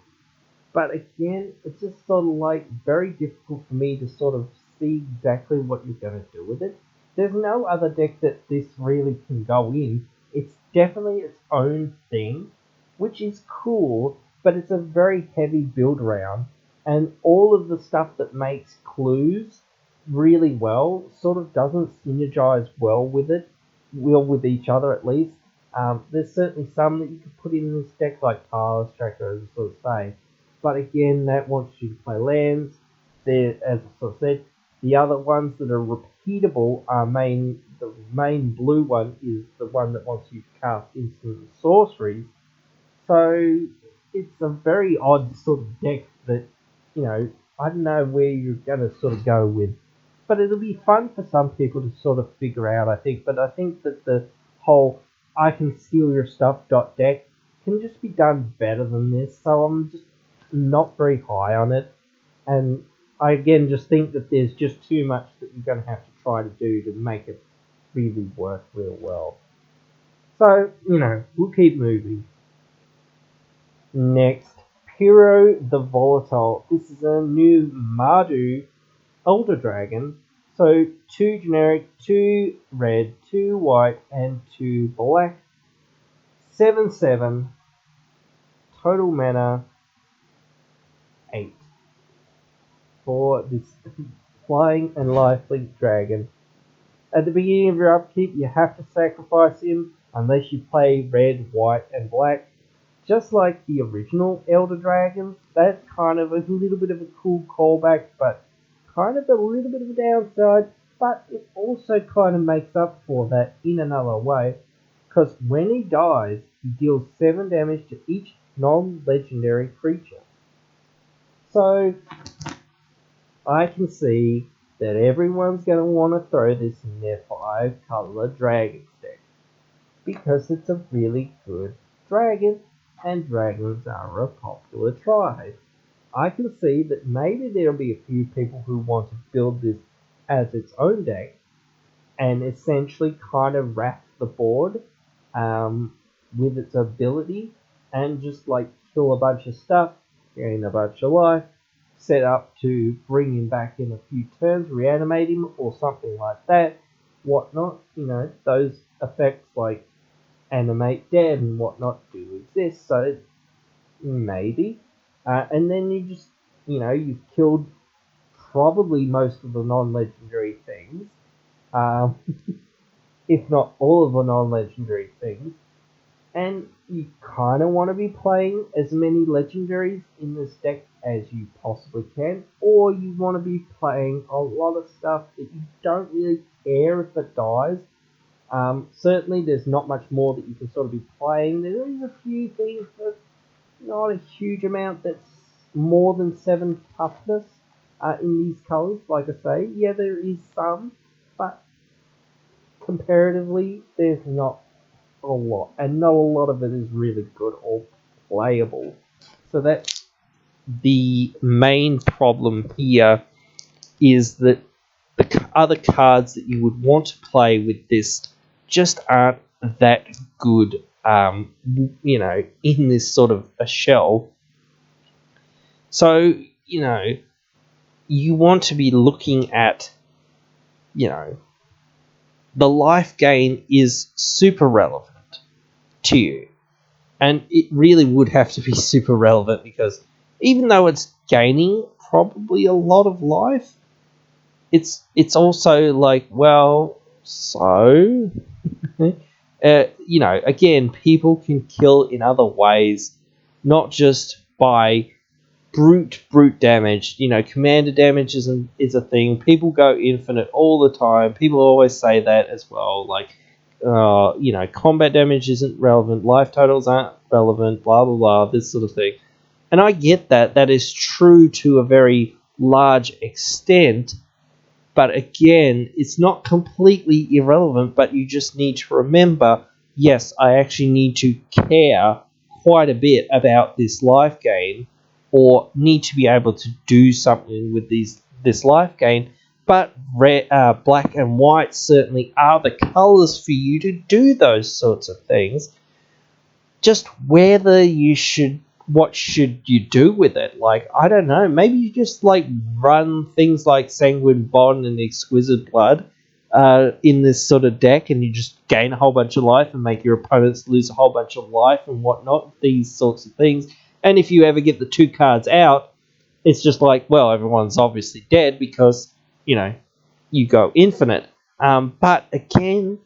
But again, it's just sort of like very difficult for me to sort of see exactly what you're going to do with it. There's no other deck that this really can go in. It's definitely its own thing. which is cool, but it's a very heavy build round, and all of the stuff that makes clues really well sort of doesn't synergize well with each other at least. There's certainly some that you could put in this deck, like Tiles Tracker, as I sort of say, but again, that wants you to play lands. There, as I sort of said, the other ones that are repeatable are the main blue one is the one that wants you to cast instant and sorceries. So it's a very odd sort of deck that, I don't know where you're going to sort of go with. But it'll be fun for some people to sort of figure out, I think. But I think that the whole I can steal your stuff deck can just be done better than this. So I'm just not very high on it. And I again just think that there's just too much that you're going to have to try to do to make it really work real well. So, we'll keep moving. Next, Pyro the Volatile. This is a new Mardu Elder Dragon. So 2 generic, 2 red, 2 white, and 2 black. 7/7. Total mana 8. For this flying and lifelink dragon. At the beginning of your upkeep, you have to sacrifice him unless you play red, white, and black. Just like the original Elder Dragons, that's kind of a little bit of a cool callback, but kind of a little bit of a downside. But it also kind of makes up for that in another way, because when he dies, he deals 7 damage to each non-legendary creature. So I can see that everyone's going to want to throw this in their 5-color Dragons deck, because it's a really good dragon, and dragons are a popular tribe. I can see that maybe there'll be a few people who want to build this as its own deck, and essentially kind of wrap the board with its ability, and just like kill a bunch of stuff, gain a bunch of life, set up to bring him back in a few turns, reanimate him, or something like that, whatnot. Those effects like animate dead and whatnot do exist, so maybe. And then you just, you've killed probably most of the non-legendary things, if not all of the non-legendary things, and you kind of want to be playing as many legendaries in this deck as you possibly can, or you want to be playing a lot of stuff that you don't really care if it dies. Certainly there's not much more that you can sort of be playing. There is a few things, but not a huge amount that's more than 7 toughness in these colours, like I say. Yeah, there is some, but comparatively there's not a lot, and not a lot of it is really good or playable. So that's the main problem here, is that the other cards that you would want to play with this just aren't that good, in this sort of a shell. So, you want to be looking at, the life gain is super relevant to you. And it really would have to be super relevant, because even though it's gaining probably a lot of life, it's also like, well, so again, people can kill in other ways, not just by brute damage. Commander damage is a thing. People go infinite all the time. People always say that as well. Like, combat damage isn't relevant, life totals aren't relevant, blah blah blah, this sort of thing. And I get that. That is true to a very large extent. But again, it's not completely irrelevant, but you just need to remember, yes, I actually need to care quite a bit about this life gain, or need to be able to do something with this life gain. But black and white certainly are the colours for you to do those sorts of things. Just what should you do with it? Like, I don't know, maybe you just like run things like Sanguine Bond and Exquisite Blood, in this sort of deck, and you just gain a whole bunch of life and make your opponents lose a whole bunch of life and whatnot, these sorts of things. And if you ever get the 2 cards out, it's just like, well, everyone's obviously dead because, you go infinite. But again,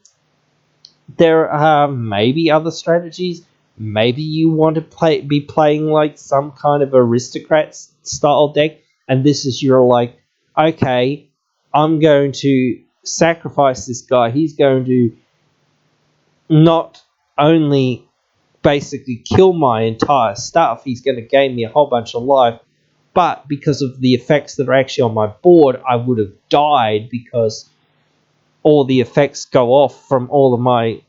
there are maybe other strategies. Maybe you want to be playing like some kind of aristocrat style deck, and this is your like, okay, I'm going to sacrifice this guy. He's going to not only basically kill my entire stuff, he's going to gain me a whole bunch of life, but because of the effects that are actually on my board, I would have died because all the effects go off from all of my,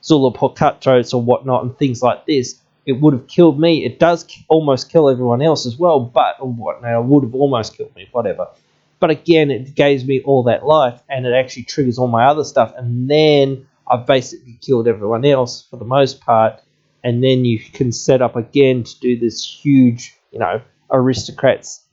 Zula cutthroats or whatnot and things like this. It would have killed me. It does almost kill everyone else as well, but it would have almost killed me, whatever. But again, it gives me all that life, and it actually triggers all my other stuff, and then I've basically killed everyone else for the most part, and then you can set up again to do this huge, aristocrats,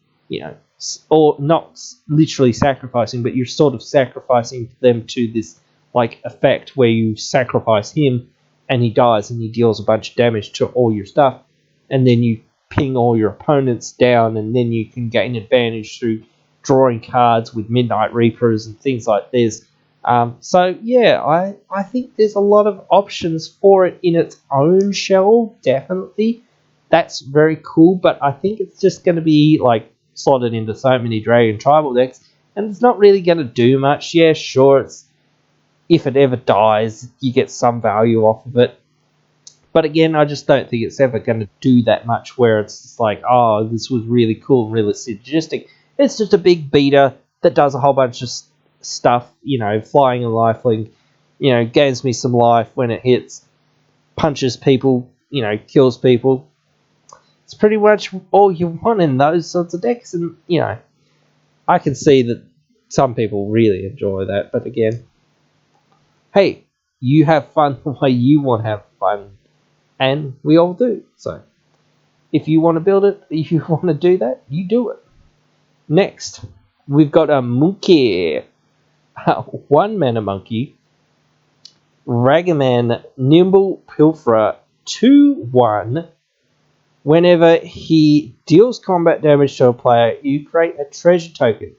or not literally sacrificing, but you're sort of sacrificing them to this like effect where you sacrifice him and he dies and he deals a bunch of damage to all your stuff, and then you ping all your opponents down, and then you can gain advantage through drawing cards with Midnight Reapers and things like this. So yeah, I think there's a lot of options for it in its own shell, definitely. That's very cool, but I think it's just going to be like slotted into so many Dragon Tribal decks, and it's not really going to do much. Yeah, sure, if it ever dies, you get some value off of it. But again, I just don't think it's ever going to do that much where it's just like, oh, this was really cool and really synergistic. It's just a big beater that does a whole bunch of stuff, flying a lifelink, gains me some life when it hits, punches people, kills people. It's pretty much all you want in those sorts of decks, and, I can see that some people really enjoy that, but again, hey, you have fun the way you want to have fun, and we all do. So, if you want to build it, if you want to do that, you do it. Next, we've got a monkey. 1 mana monkey. Ragaman Nimble Pilferer 2/1. Whenever he deals combat damage to a player, you create a treasure token.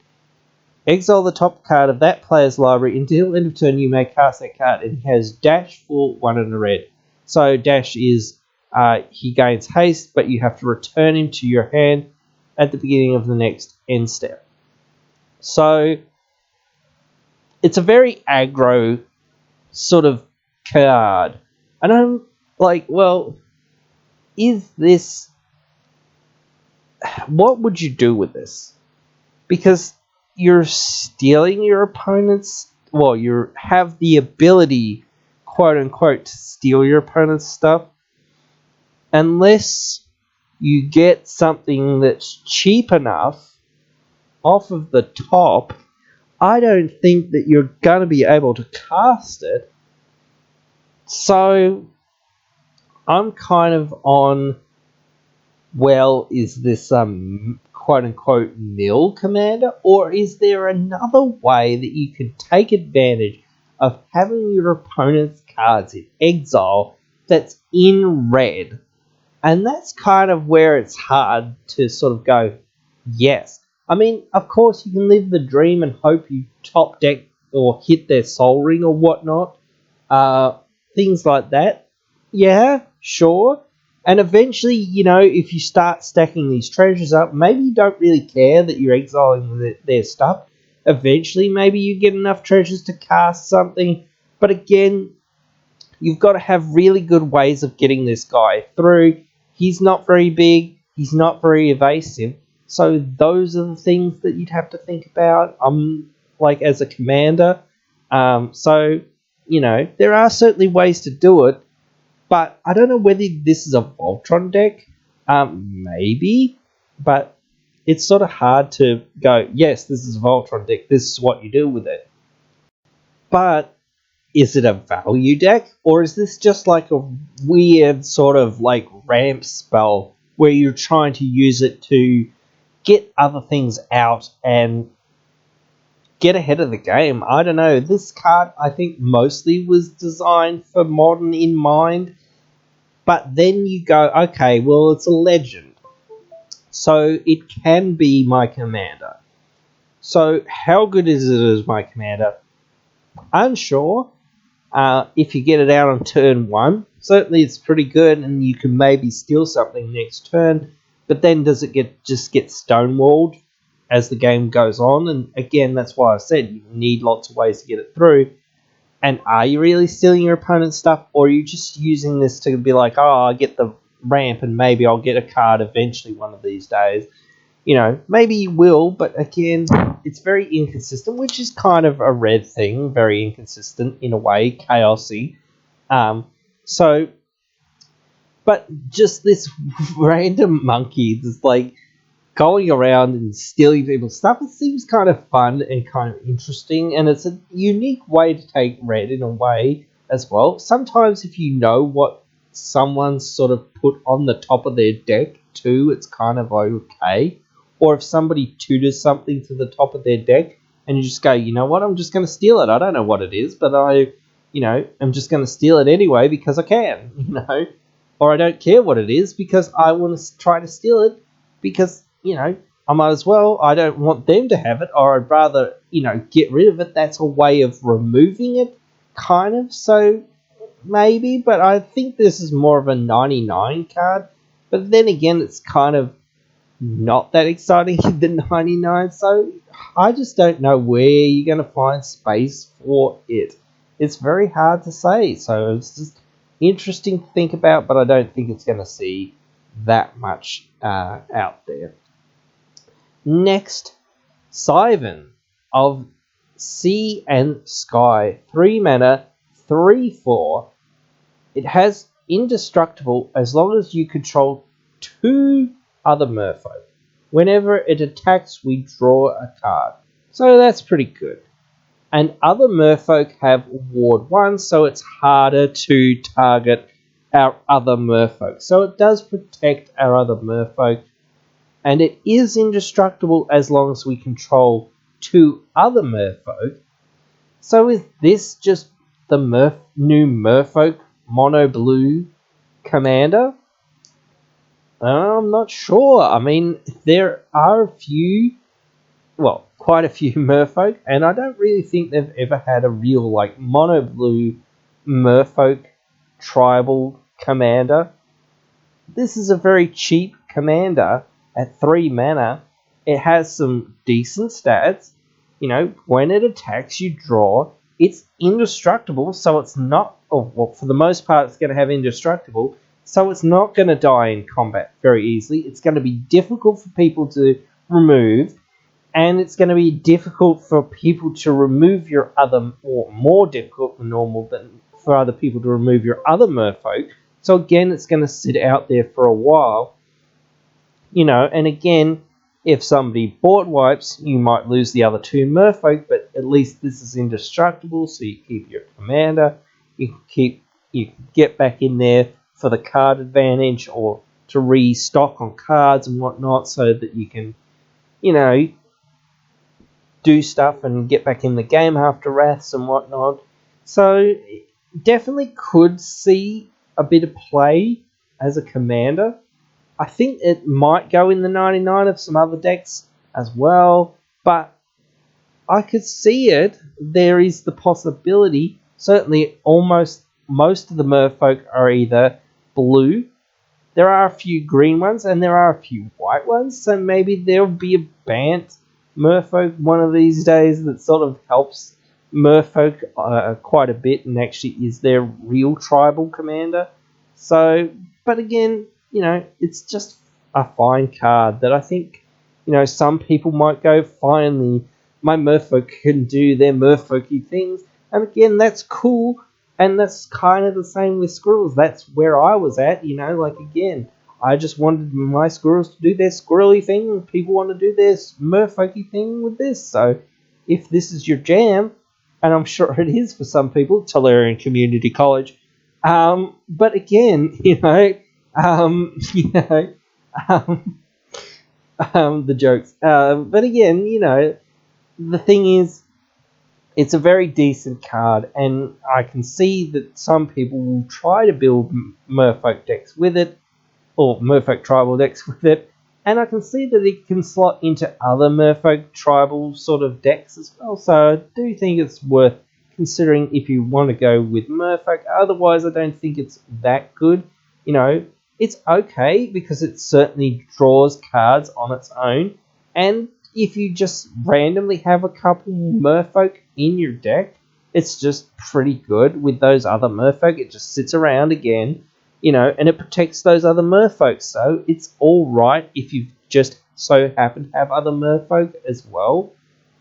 Exile the top card of that player's library. Until end of turn, you may cast that card, and he has dash for 1 and a red. So dash is he gains haste, but you have to return him to your hand at the beginning of the next end step. So it's a very aggro sort of card. And I'm like, well, is this... what would you do with this? Because you're stealing your opponent's... well, you have the ability, quote-unquote, to steal your opponent's stuff. Unless you get something that's cheap enough off of the top, I don't think that you're going to be able to cast it. So I'm kind of on, well, is this quote-unquote mill commander, or is there another way that you could take advantage of having your opponent's cards in exile that's in red? And that's kind of where it's hard to sort of go, yes. I mean, of course, you can live the dream and hope you top deck or hit their soul ring or whatnot. Things like that. Yeah, sure. And eventually, if you start stacking these treasures up, maybe you don't really care that you're exiling their stuff. Eventually, maybe you get enough treasures to cast something. But again, you've got to have really good ways of getting this guy through. He's not very big. He's not very evasive. So those are the things that you'd have to think about, like as a commander. So, there are certainly ways to do it. But I don't know whether this is a Voltron deck. Maybe. But it's sort of hard to go, yes, this is a Voltron deck. This is what you do with it. But is it a value deck, or is this just like a weird sort of like ramp spell where you're trying to use it to get other things out and get ahead of the game. I don't know. This card, I think, mostly was designed for modern in mind. But then you go, okay, well, it's a legend. So it can be my commander. So how good is it as my commander? Unsure. If you get it out on turn 1, certainly it's pretty good, and you can maybe steal something next turn. But then does it just get stonewalled as the game goes on? And again, that's why I said you need lots of ways to get it through. And are you really stealing your opponent's stuff, or are you just using this to be like, oh, I get the ramp and maybe I'll get a card eventually one of these days? Maybe you will, but again, it's very inconsistent, which is kind of a red thing, very inconsistent in a way, chaosy. So, but just this random monkey that's like going around and stealing people's stuff, it seems kind of fun and kind of interesting, and it's a unique way to take red in a way as well. Sometimes if you know what someone's sort of put on the top of their deck too, it's kind of okay. Or if somebody tutors something to the top of their deck and you just go, you know what, I'm just going to steal it. I don't know what it is, but I'm just going to steal it anyway because I can, Or I don't care what it is because I want to try to steal it because, I might as well. I don't want them to have it, or I'd rather, get rid of it. That's a way of removing it, kind of. So maybe, but I think this is more of a 99 card. But then again, it's kind of not that exciting in the 99, so I just don't know where you're going to find space for it. It's very hard to say, so it's just interesting to think about, but I don't think it's going to see that much out there. Next, Sivan of Sea and Sky, 3 mana, 3/4. It has indestructible as long as you control 2 other merfolk. Whenever it attacks, we draw a card. So that's pretty good. And other merfolk have ward 1, so it's harder to target our other merfolk. So it does protect our other merfolk. And it is indestructible as long as we control 2 other merfolk. So is this just the new merfolk mono blue commander? I'm not sure. I mean, there are quite a few merfolk, and I don't really think they've ever had a real, mono blue merfolk tribal commander. This is a very cheap commander at 3 mana. It has some decent stats. When it attacks, you draw. It's indestructible, so it's not, for the most part, it's going to have indestructible. So it's not going to die in combat very easily. It's going to be difficult for people to remove, and it's going to be difficult for people to remove your other, or more difficult than normal than for other people to remove your other merfolk. So again, it's going to sit out there for a while. And again, if somebody board wipes, you might lose the other 2 merfolk, but at least this is indestructible, so you keep your commander. You can get back in there for the card advantage or to restock on cards and whatnot so that you can, do stuff and get back in the game after wraths and whatnot. So definitely could see a bit of play as a commander. I think it might go in the 99 of some other decks as well, but I could see it. There is the possibility. Certainly almost most of the merfolk are either blue. There are a few green ones and there are a few white ones, so maybe there'll be a Bant merfolk one of these days that sort of helps merfolk quite a bit and actually is their real tribal commander. So, but again, it's just a fine card that I think, some people might go, finally, my merfolk can do their merfolky things. And again, that's cool. And that's kind of the same with squirrels. That's where I was at, again, I just wanted my squirrels to do their squirrely thing, and people want to do their merfolky thing with this. So if this is your jam, and I'm sure it is for some people, Tolerian Community College, but again, the jokes. But again, the thing is, It's a very decent card, and I can see that some people will try to build Merfolk decks with it, or Merfolk tribal decks with it, and I can see that it can slot into other Merfolk tribal sort of decks as well. So I do think it's worth considering if you want to go with Merfolk. Otherwise, I don't think it's that good. You know, it's okay because it certainly draws cards on its own, and if you just randomly have a couple Merfolk in your deck, it's just pretty good with those other Merfolk. It just sits around again, and it protects those other merfolk. So it's all right if you just so happen to have other merfolk as well,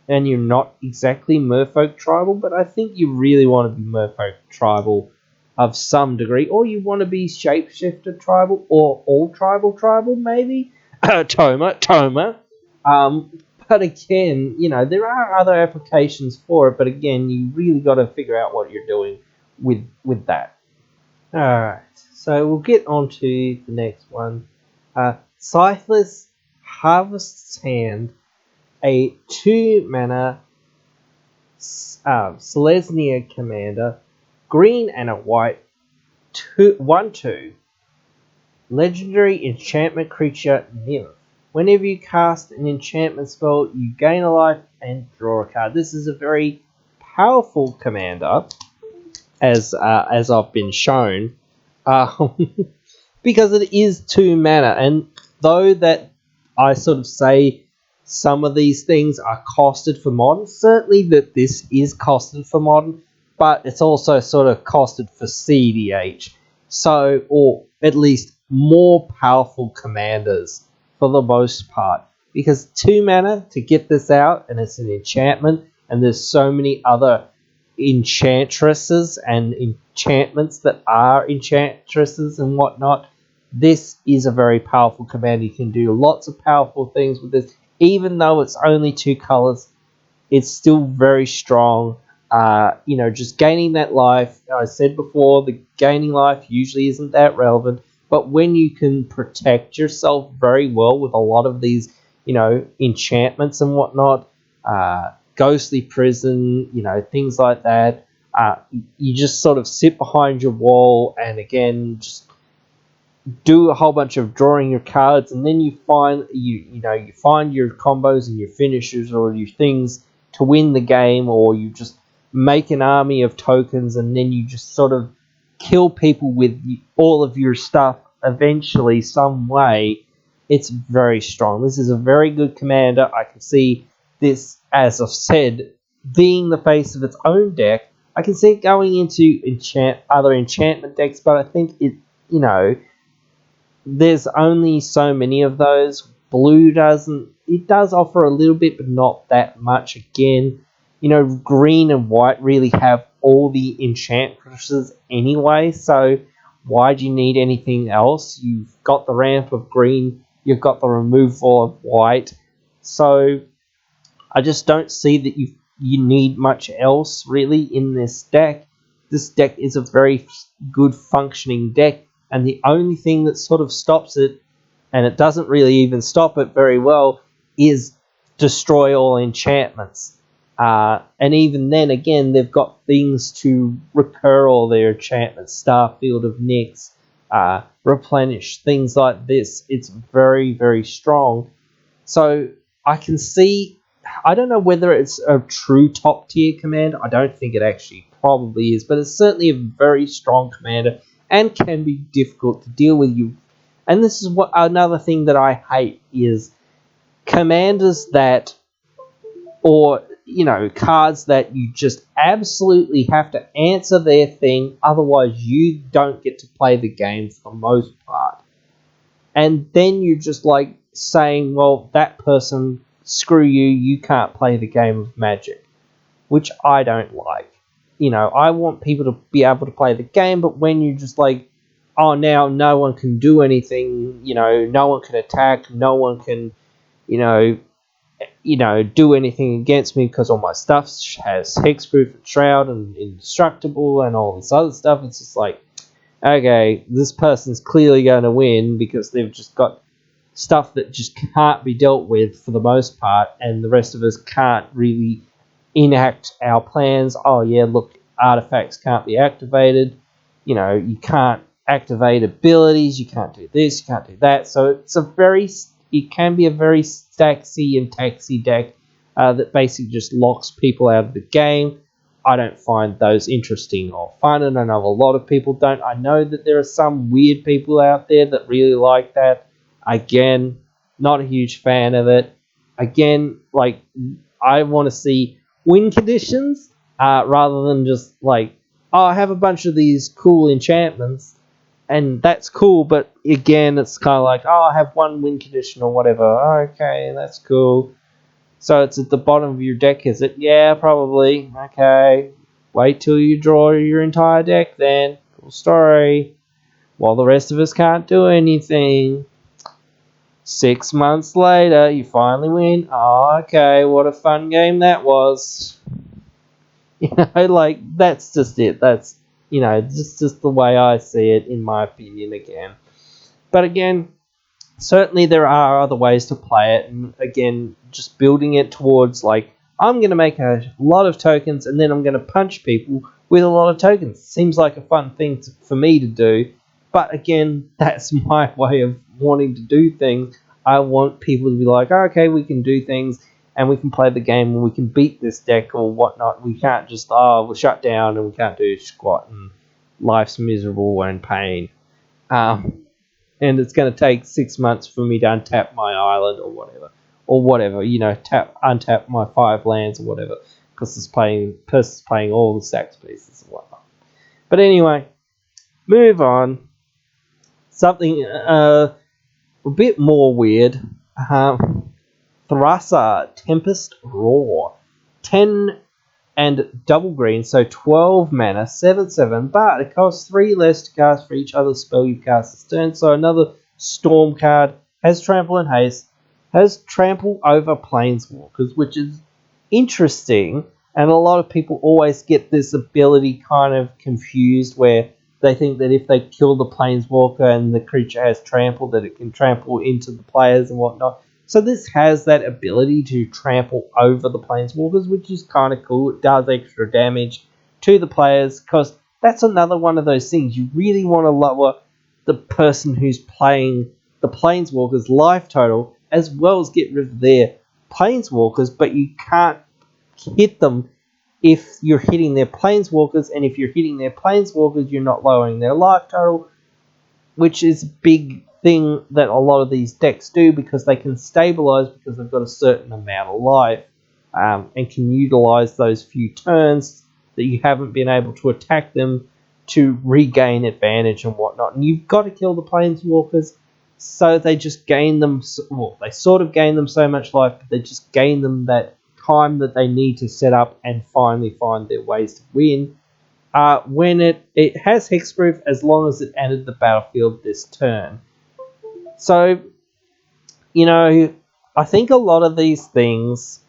and you're not exactly merfolk tribal, but I think you really want to be merfolk tribal of some degree, or you want to be shapeshifter tribal, or all tribal maybe. Toma. But again, there are other applications for it, but again, you really got to figure out what you're doing with that. Alright, so we'll get on to the next one. Scytheless Harvest's Hand, a 2-mana Selesnya commander, green and a white, 1/2, legendary enchantment creature Nymph. Whenever you cast an enchantment spell, you gain a life and draw a card. This is a very powerful commander, as I've been shown, because it is 2 mana, and though that I sort of say some of these things are costed for modern, certainly that this is costed for modern, but it's also sort of costed for CDH, so, or at least more powerful commanders for the most part, because 2 mana to get this out, and it's an enchantment, and there's so many other enchantresses and enchantments that are enchantresses and whatnot. This is a very powerful command. You can do lots of powerful things with this. Even though it's only 2 colors, it's still very strong. Just gaining that life. I said before, the gaining life usually isn't that relevant, but when you can protect yourself very well with a lot of these, enchantments and whatnot, ghostly prison, things like that. You just sort of sit behind your wall and again just do a whole bunch of drawing your cards, and then you find you find your combos and your finishers or your things to win the game, or you just make an army of tokens and then you just sort of kill people with all of your stuff eventually some way. It's very strong. This is a very good commander. I can see this, as I've said, being the face of its own deck. I can see it going into other enchantment decks, but I think there's only so many of those. Blue it does offer a little bit, but not that much. Again, green and white really have all the enchantresses anyway, so why do you need anything else? You've got the ramp of green, you've got the removal of white, so I just don't see that you need much else really in this deck. This deck is a very good functioning deck, and the only thing that sort of stops it, and it doesn't really even stop it very well, is destroy all enchantments. And even then, again, they've got things to recur all their enchantments, Starfield of Nyx, replenish, things like this. It's very, very strong. So I can see, I don't know whether it's a true top tier commander. I don't think it actually probably is, but it's certainly a very strong commander and can be difficult to deal with. And this is what another thing that I hate is commanders that, or cards that you just absolutely have to answer their thing, otherwise you don't get to play the game for the most part. And then you're just like saying, well, that person, screw you, you can't play the game of Magic, which I don't like. I want people to be able to play the game, but when you're just like, oh, now no one can do anything, no one can attack, no one can, do anything against me because all my stuff has hexproof and shroud and indestructible and all this other stuff. It's just like, okay, this person's clearly going to win because they've just got stuff that just can't be dealt with for the most part, and the rest of us can't really enact our plans. Oh yeah, look, artifacts can't be activated. You can't activate abilities. You can't do this. You can't do that. So it can be a very staxy and taxy deck that basically just locks people out of the game. I don't find those interesting or fun, and I know a lot of people don't. I know that there are some weird people out there that really like that. Again, not a huge fan of it. Again, like, I want to see win conditions rather than just like, oh, I have a bunch of these cool enchantments, and that's cool, but again, it's kind of like, oh, I have one win condition or whatever. Okay, that's cool. So it's at the bottom of your deck, is it? Yeah, probably. Okay. Wait till you draw your entire deck then. Cool story. While the rest of us can't do anything. 6 months later, you finally win. Oh, okay, what a fun game that was. Like, that's just it. That's, just the way I see it, in my opinion, again. But again, certainly there are other ways to play it, and again, just building it towards, like, I'm going to make a lot of tokens and then I'm going to punch people with a lot of tokens. Seems like a fun thing for me to do, but again, that's my way of wanting to do things. I want people to be like, oh, okay, we can do things and we can play the game and we can beat this deck or whatnot. We can't just, we'll shut down and we can't do squat and life's miserable and pain. And it's going to take 6 months for me to untap my island or whatever, untap my 5 lands or whatever, because this person's playing all the stacks pieces and whatnot. But anyway, move on. Something a bit more weird. Thrasa Tempest Roar, 10 and double green, so 12 mana, 7/7, but it costs 3 less to cast for each other spell you cast this turn. So another storm card, has trample and haste, has trample over planeswalkers, which is interesting, and a lot of people always get this ability kind of confused, where they think that if they kill the planeswalker and the creature has trample, that it can trample into the players and whatnot. So this has that ability to trample over the planeswalkers, which is kind of cool. It does extra damage to the players, because that's another one of those things. You really want to lower the person who's playing the planeswalkers' life total, as well as get rid of their planeswalkers, but you can't hit them if you're hitting their planeswalkers, and if you're hitting their planeswalkers, you're not lowering their life total, which is a big thing that a lot of these decks do, because they can stabilize because they've got a certain amount of life, and can utilize those few turns that you haven't been able to attack them to regain advantage and whatnot. And you've got to kill the planeswalkers, so they just gain them, well, they sort of gain them so much life, but they just gain them that time that they need to set up and finally find their ways to win. When it has hexproof as long as it entered the battlefield this turn. So, I think a lot of these things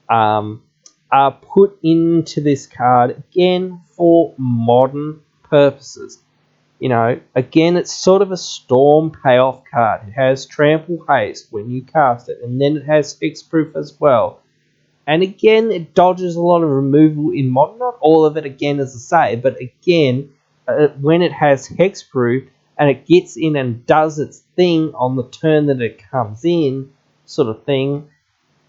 are put into this card, again, for modern purposes. Again, it's sort of a storm payoff card. It has trample haste when you cast it, and then it has hexproof as well. And again, it dodges a lot of removal in modern. Not all of it, again, as I say, but again, when it has hexproof and it gets in and does its thing on the turn that it comes in, sort of thing,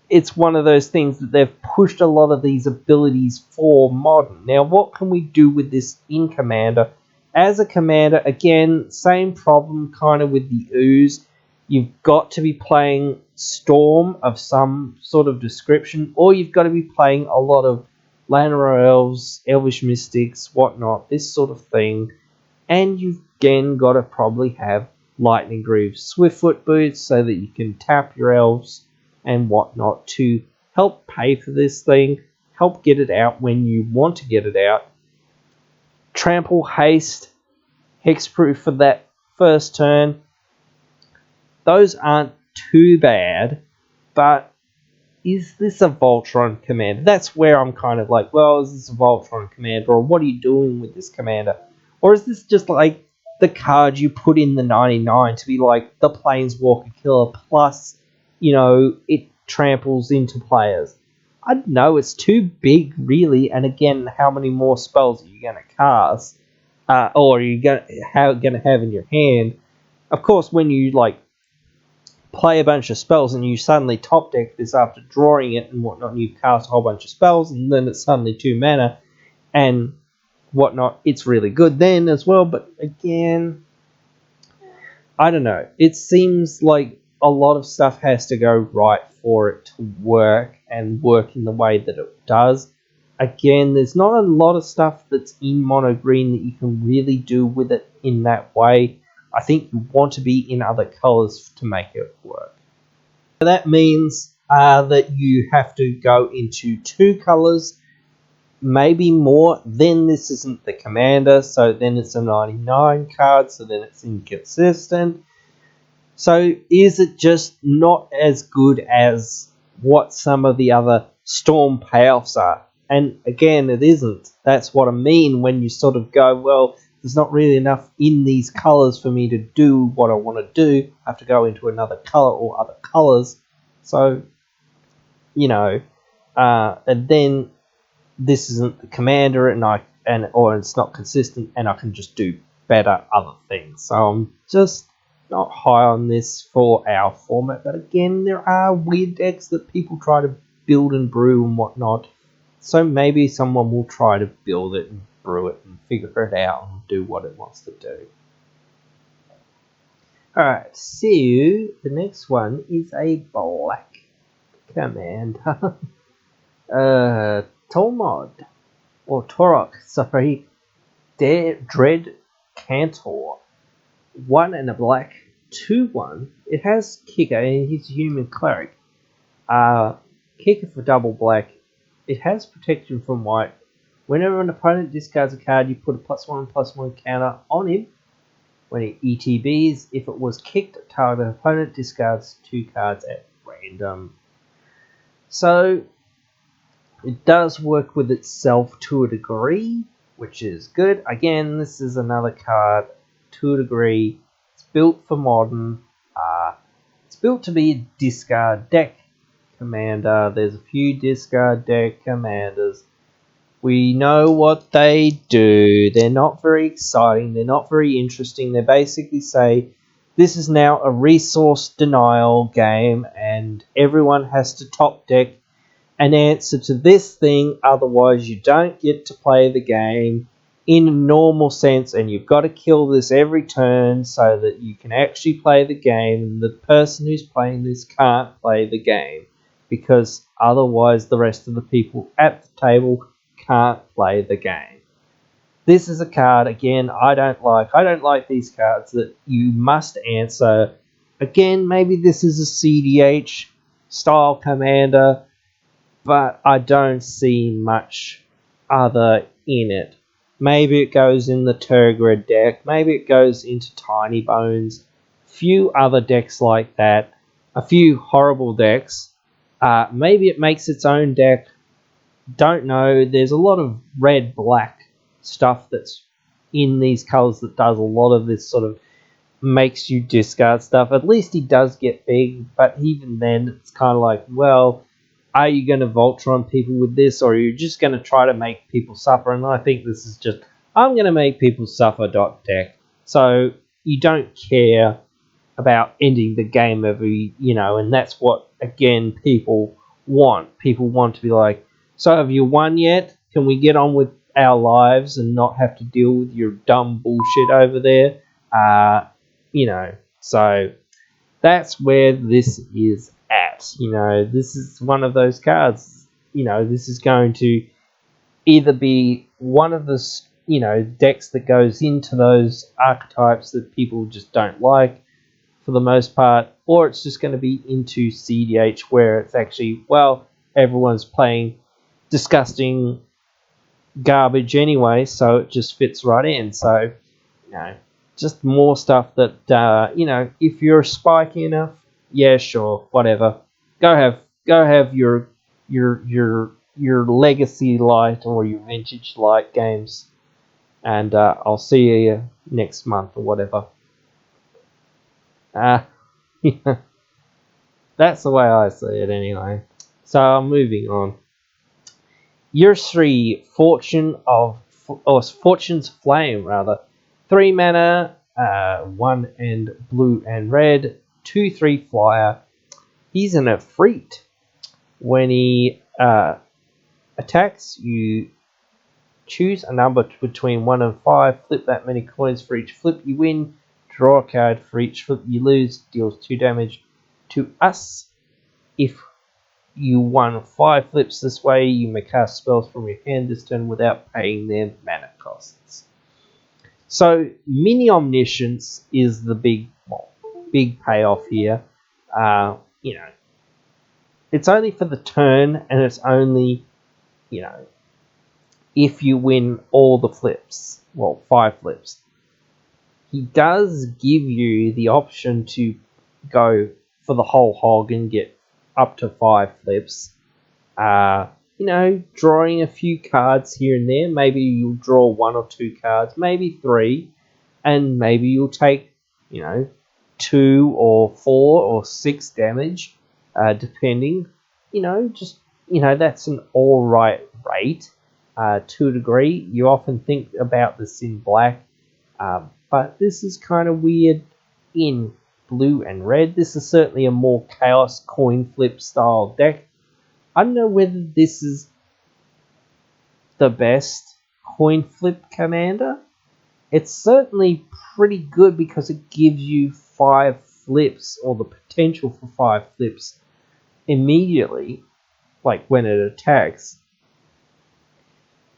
it's one of those things that they've pushed a lot of these abilities for modern. Now, what can we do with this in Commander? As a Commander, again, same problem kind of with the ooze. You've got to be playing Storm of some sort of description, or you've got to be playing a lot of Llanowar Elves, Elvish Mystics, whatnot, this sort of thing. And you've again got to probably have Lightning Greaves, Swiftfoot Boots, so that you can tap your Elves and whatnot to help pay for this thing, help get it out when you want to get it out. Trample, Haste, Hexproof for that first turn. Those aren't too bad, but is this a Voltron commander? That's where I'm kind of like, well, is this a Voltron commander, or what are you doing with this commander? Or is this just like the card you put in the 99 to be like the Planeswalker killer plus, it tramples into players? I don't know, it's too big, really. And again, how many more spells are you going to cast? Or are you going to have in your hand? Of course, when you, like, play a bunch of spells and you suddenly top deck this after drawing it and whatnot, and you cast a whole bunch of spells, and then it's suddenly 2 mana and whatnot, it's really good then as well. But again, I don't know. It seems like a lot of stuff has to go right for it to work and work in the way that it does. Again, there's not a lot of stuff that's in mono green that you can really do with it in that way. I think you want to be in other colors to make it work. So that means that you have to go into 2 colors, maybe more. Then this isn't the commander, so then it's a 99 card, so then it's inconsistent. So is it just not as good as what some of the other Storm payoffs are? And again, it isn't. That's what I mean when you sort of go, well, there's not really enough in these colours for me to do what I want to do. I have to go into another colour or other colours. So, and then this isn't the commander, or it's not consistent, and I can just do better other things. So I'm just not high on this for our format. But again, there are weird decks that people try to build and brew and whatnot. So maybe someone will try to build it and brew it and figure it out and do what it wants to do. Alright, so the next one is a black commander. Tormod, or Torok, sorry, Dread Cantor. 1 and a black, 2/1. It has kicker, and he's a human cleric. Kicker for double black. It has protection from white. Whenever an opponent discards a card, you put a +1/+1 counter on him. When it ETBs, if it was kicked, target opponent discards 2 cards at random. So it does work with itself to a degree, which is good. Again, this is another card to a degree. It's built for modern. It's built to be a discard deck commander. There's a few discard deck commanders. We know what they do. They're not very exciting. They're not very interesting. They basically say, this is now a resource denial game, and everyone has to top deck an answer to this thing, otherwise you don't get to play the game in a normal sense, and you've got to kill this every turn so that you can actually play the game, and the person who's playing this can't play the game, because otherwise the rest of the people at the table can't play the game. This is a card, again, I don't like these cards that you must answer. Again, maybe this is a CDH style commander, but I don't see much other in it. Maybe it goes in the Tergrid deck, maybe it goes into Tiny Bones, a few other decks like that, a few horrible decks. Maybe it makes its own deck, don't know. There's a lot of red-black stuff that's in these colours that does a lot of this sort of makes you discard stuff. At least he does get big, but even then it's kind of like, well, are you going to Voltron people with this, or are you just going to try to make people suffer? And I think this is just, I'm going to make people suffer deck. So you don't care about ending the game and that's what, again, people want. People want to be like, so have you won yet? Can we get on with our lives and not have to deal with your dumb bullshit over there? So that's where this is at. This is one of those cards. This is going to either be one of the decks that goes into those archetypes that people just don't like for the most part, or it's just going to be into CDH where it's actually, well, everyone's playing disgusting garbage anyway, so it just fits right in. So just more stuff that if you're spiky enough, yeah, sure, whatever, go have your legacy light or your vintage light games, and I'll see you next month or whatever. That's the way I see it anyway. So I'm moving on. Ursri, Fortune's Flame, rather. 3 mana, 1 and blue and red, 2/3 flyer. He's an Efreet. When he attacks, you choose a number between 1 and 5, flip that many coins for each flip you win, draw a card for each flip you lose, deals 2 damage to us. If you won 5 flips this way, you may cast spells from your hand this turn without paying their mana costs. So mini omniscience is the big payoff here. It's only for the turn, and it's only, if you win all the flips. Well, 5 flips. He does give you the option to go for the whole hog and get up to 5 flips. Drawing a few cards here and there. Maybe you'll draw 1 or 2 cards, maybe 3, and maybe you'll take, 2 or 4 or 6 damage, depending. That's an alright rate to a degree. You often think about this in black, but this is kind of weird in blue and red. This is certainly a more chaos coin flip style deck. I don't know whether this is the best coin flip commander. It's certainly pretty good because it gives you 5 flips, or the potential for 5 flips immediately, like when it attacks.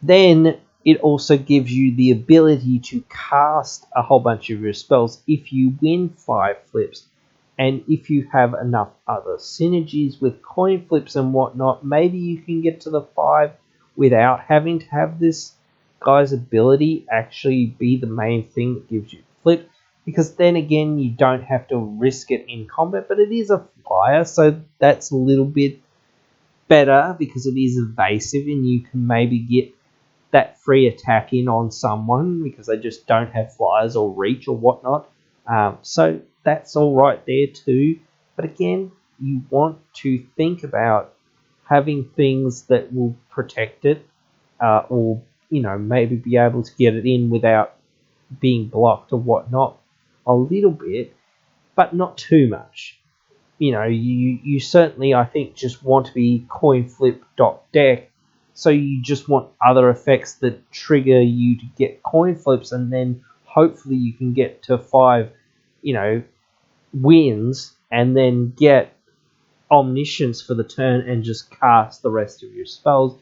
Then it also gives you the ability to cast a whole bunch of your spells if you win 5 flips. And if you have enough other synergies with coin flips and whatnot, maybe you can get to the 5 without having to have this guy's ability actually be the main thing that gives you flip. Because then again, you don't have to risk it in combat, but it is a flyer, so that's a little bit better because it is evasive and you can maybe get that free attack in on someone because they just don't have flyers or reach or whatnot. So that's all right there too. But again, you want to think about having things that will protect it, or maybe be able to get it in without being blocked or whatnot a little bit, but not too much. You certainly, I think, just want to be coin flip deck. So you just want other effects that trigger you to get coin flips, and then hopefully you can get to 5, wins, and then get omniscience for the turn and just cast the rest of your spells.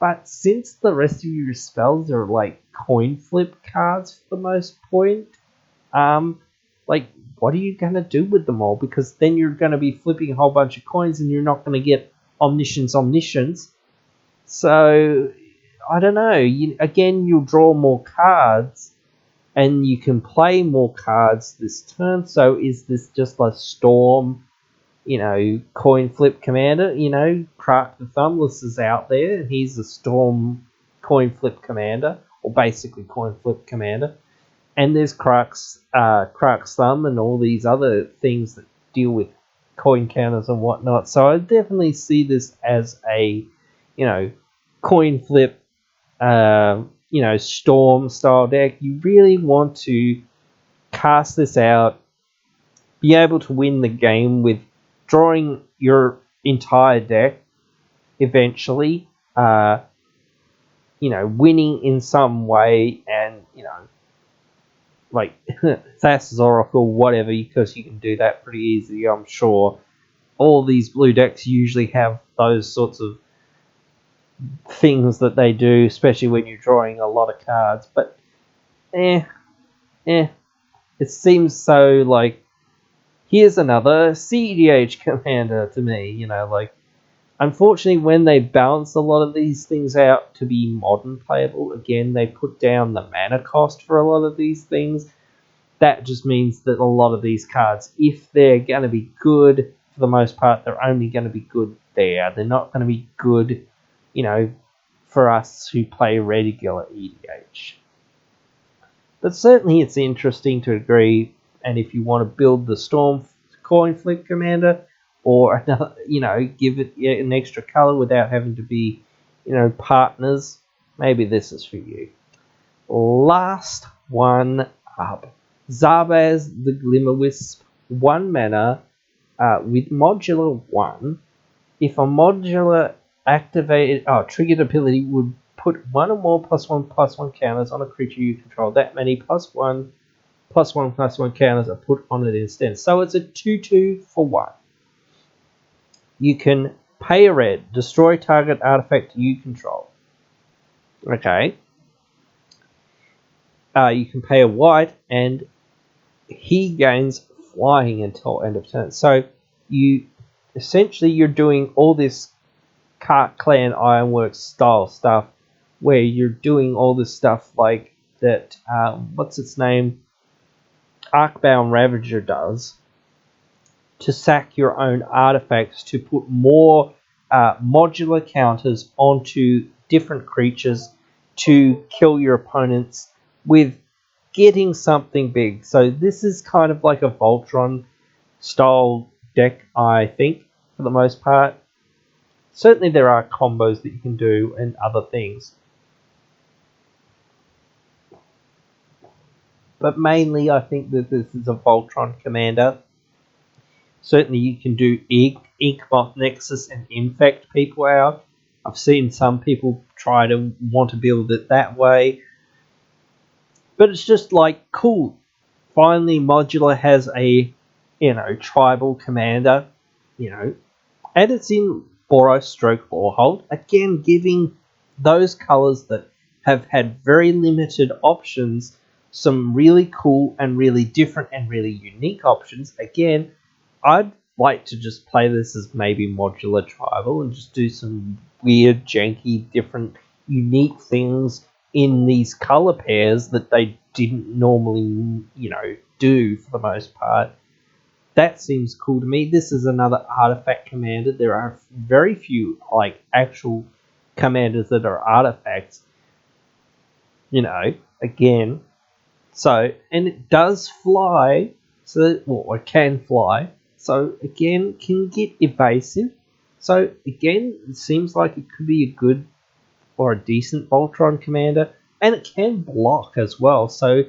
But since the rest of your spells are like coin flip cards for the most point, what are you going to do with them all? Because then you're going to be flipping a whole bunch of coins and you're not going to get omniscience. So, I don't know. You'll draw more cards and you can play more cards this turn. So, is this just a storm, coin flip commander? Crack the Thumbless is out there and he's a storm coin flip commander, or basically coin flip commander. And there's Crack's Thumb and all these other things that deal with coin counters and whatnot. So I definitely see this as a, coin flip, storm style deck. You really want to cast this out, be able to win the game with drawing your entire deck eventually, winning in some way, and, like Thassa's Oracle, whatever, because you can do that pretty easily, I'm sure. All these blue decks usually have those sorts of things that they do, especially when you're drawing a lot of cards. But, it seems so like, here's another CDH commander to me, unfortunately, when they balance a lot of these things out to be modern playable, again, they put down the mana cost for a lot of these things. That just means that a lot of these cards, if they're going to be good, for the most part, they're only going to be good there. They're not going to be good, for us who play regular EDH. But certainly it's interesting to agree, and if you want to build the Storm Coin Flip Commander, or another, give it an extra color without having to be, partners, maybe this is for you. Last one up. Zabaz the Glimmerwisp, 1 mana, with modular 1. If a modular triggered ability would put 1 or more +1/+1 counters on a creature you control, that many +1/+1/+1 counters are put on it instead. So it's a 2/2 for 1. You can pay a red, destroy target artifact you control. Okay. You can pay a white, and he gains flying until end of turn. So you're doing all this Cart Clan Ironworks style stuff, where you're doing all this stuff like that. What's its name? Arcbound Ravager does, to sack your own artifacts to put more modular counters onto different creatures to kill your opponents with getting something big. So this is kind of like a Voltron style deck, I think, for the most part. Certainly there are combos that you can do and other things. But mainly I think that this is a Voltron commander. Certainly you can do Inkmoth Nexus and infect people out. I've seen some people try to want to build it that way. But it's just like, cool. Finally Modular has a, tribal commander, and it's in Boros/Borehold. Again, giving those colours that have had very limited options some really cool and really different and really unique options. Again, I'd like to just play this as maybe modular tribal and just do some weird, janky, different, unique things in these color pairs that they didn't normally, do for the most part. That seems cool to me. This is another artifact commander. There are very few, actual commanders that are artifacts. Again. So, and it does fly. So, it can fly. So, again, can get evasive. So, again, it seems like it could be a good or a decent Voltron commander. And it can block as well. So,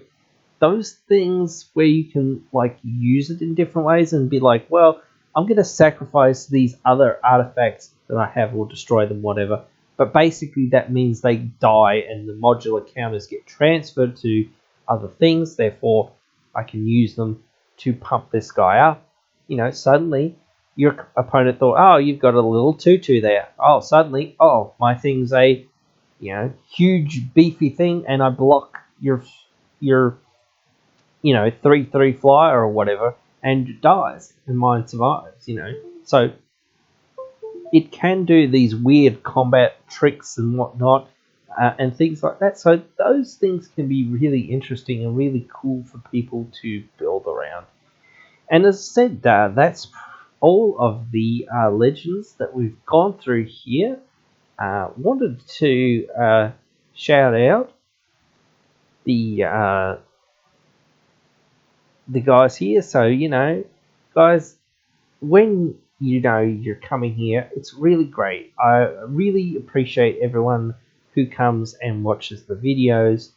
those things where you can use it in different ways and be like, well, I'm going to sacrifice these other artifacts that I have or destroy them, whatever. But basically that means they die and the modular counters get transferred to other things. Therefore, I can use them to pump this guy up. Suddenly your opponent thought, oh, you've got a little 2/2 there. Oh, suddenly, my thing's a huge beefy thing, and I block your 3/3 flyer or whatever, and it dies, and mine survives. So it can do these weird combat tricks and whatnot, and things like that. So those things can be really interesting and really cool for people to build around. And as I said, that's all of the legends that we've gone through here. Wanted to shout out the guys here. So, guys, when you're coming here, it's really great. I really appreciate everyone who comes and watches the videos.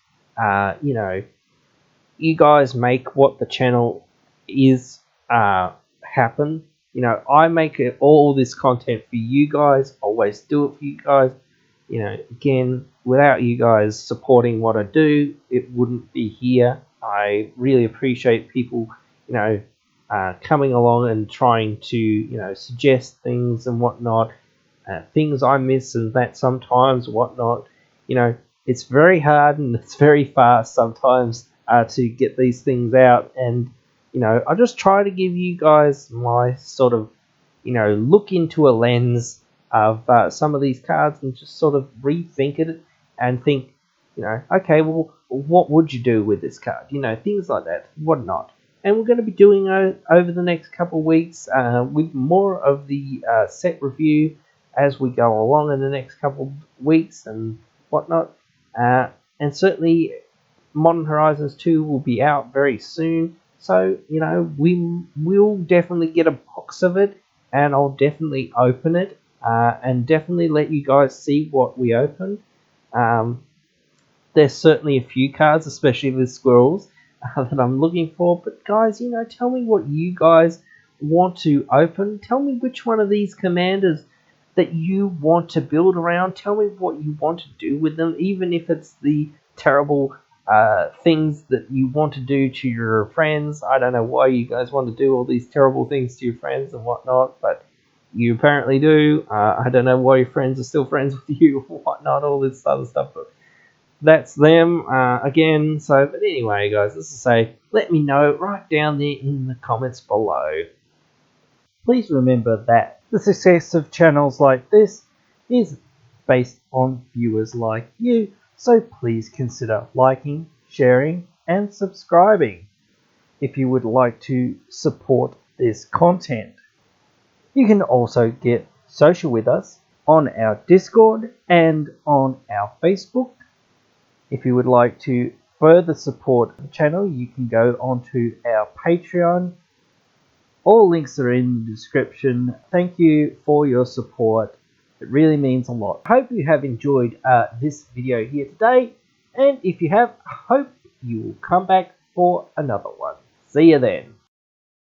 You guys make what the channel is happen. I make all this content for you guys, always do it for you guys. Again, without you guys supporting what I do, it wouldn't be here. I really appreciate people, coming along and trying to, suggest things and whatnot, things I miss and that sometimes, whatnot. It's very hard and it's very fast sometimes to get these things out, and I just try to give you guys my sort of, look into a lens of some of these cards and just sort of rethink it and think, okay, well, what would you do with this card? Things like that, whatnot. And we're going to be doing over the next couple of weeks with more of the set review as we go along in the next couple of weeks and whatnot. And certainly Modern Horizons 2 will be out very soon. So, we will definitely get a box of it, and I'll definitely open it and definitely let you guys see what we opened. There's certainly a few cards, especially with squirrels, that I'm looking for. But guys, tell me what you guys want to open. Tell me which one of these commanders that you want to build around. Tell me what you want to do with them, even if it's the terrible things that you want to do to your friends. I don't know why you guys want to do all these terrible things to your friends and whatnot, but you apparently do. I don't know why your friends are still friends with you or whatnot, all this other stuff, but that's them again. So, but anyway, guys, as I say, let me know right down there in the comments below. Please remember that the success of channels like this is based on viewers like you, so please consider liking, sharing, and subscribing if you would like to support this content. You can also get social with us on our Discord and on our Facebook. If you would like to further support the channel, you can go onto our Patreon. All links are in the description. Thank you for your support. It really means a lot. I hope you have enjoyed this video here today. And if you have, I hope you will come back for another one. See you then.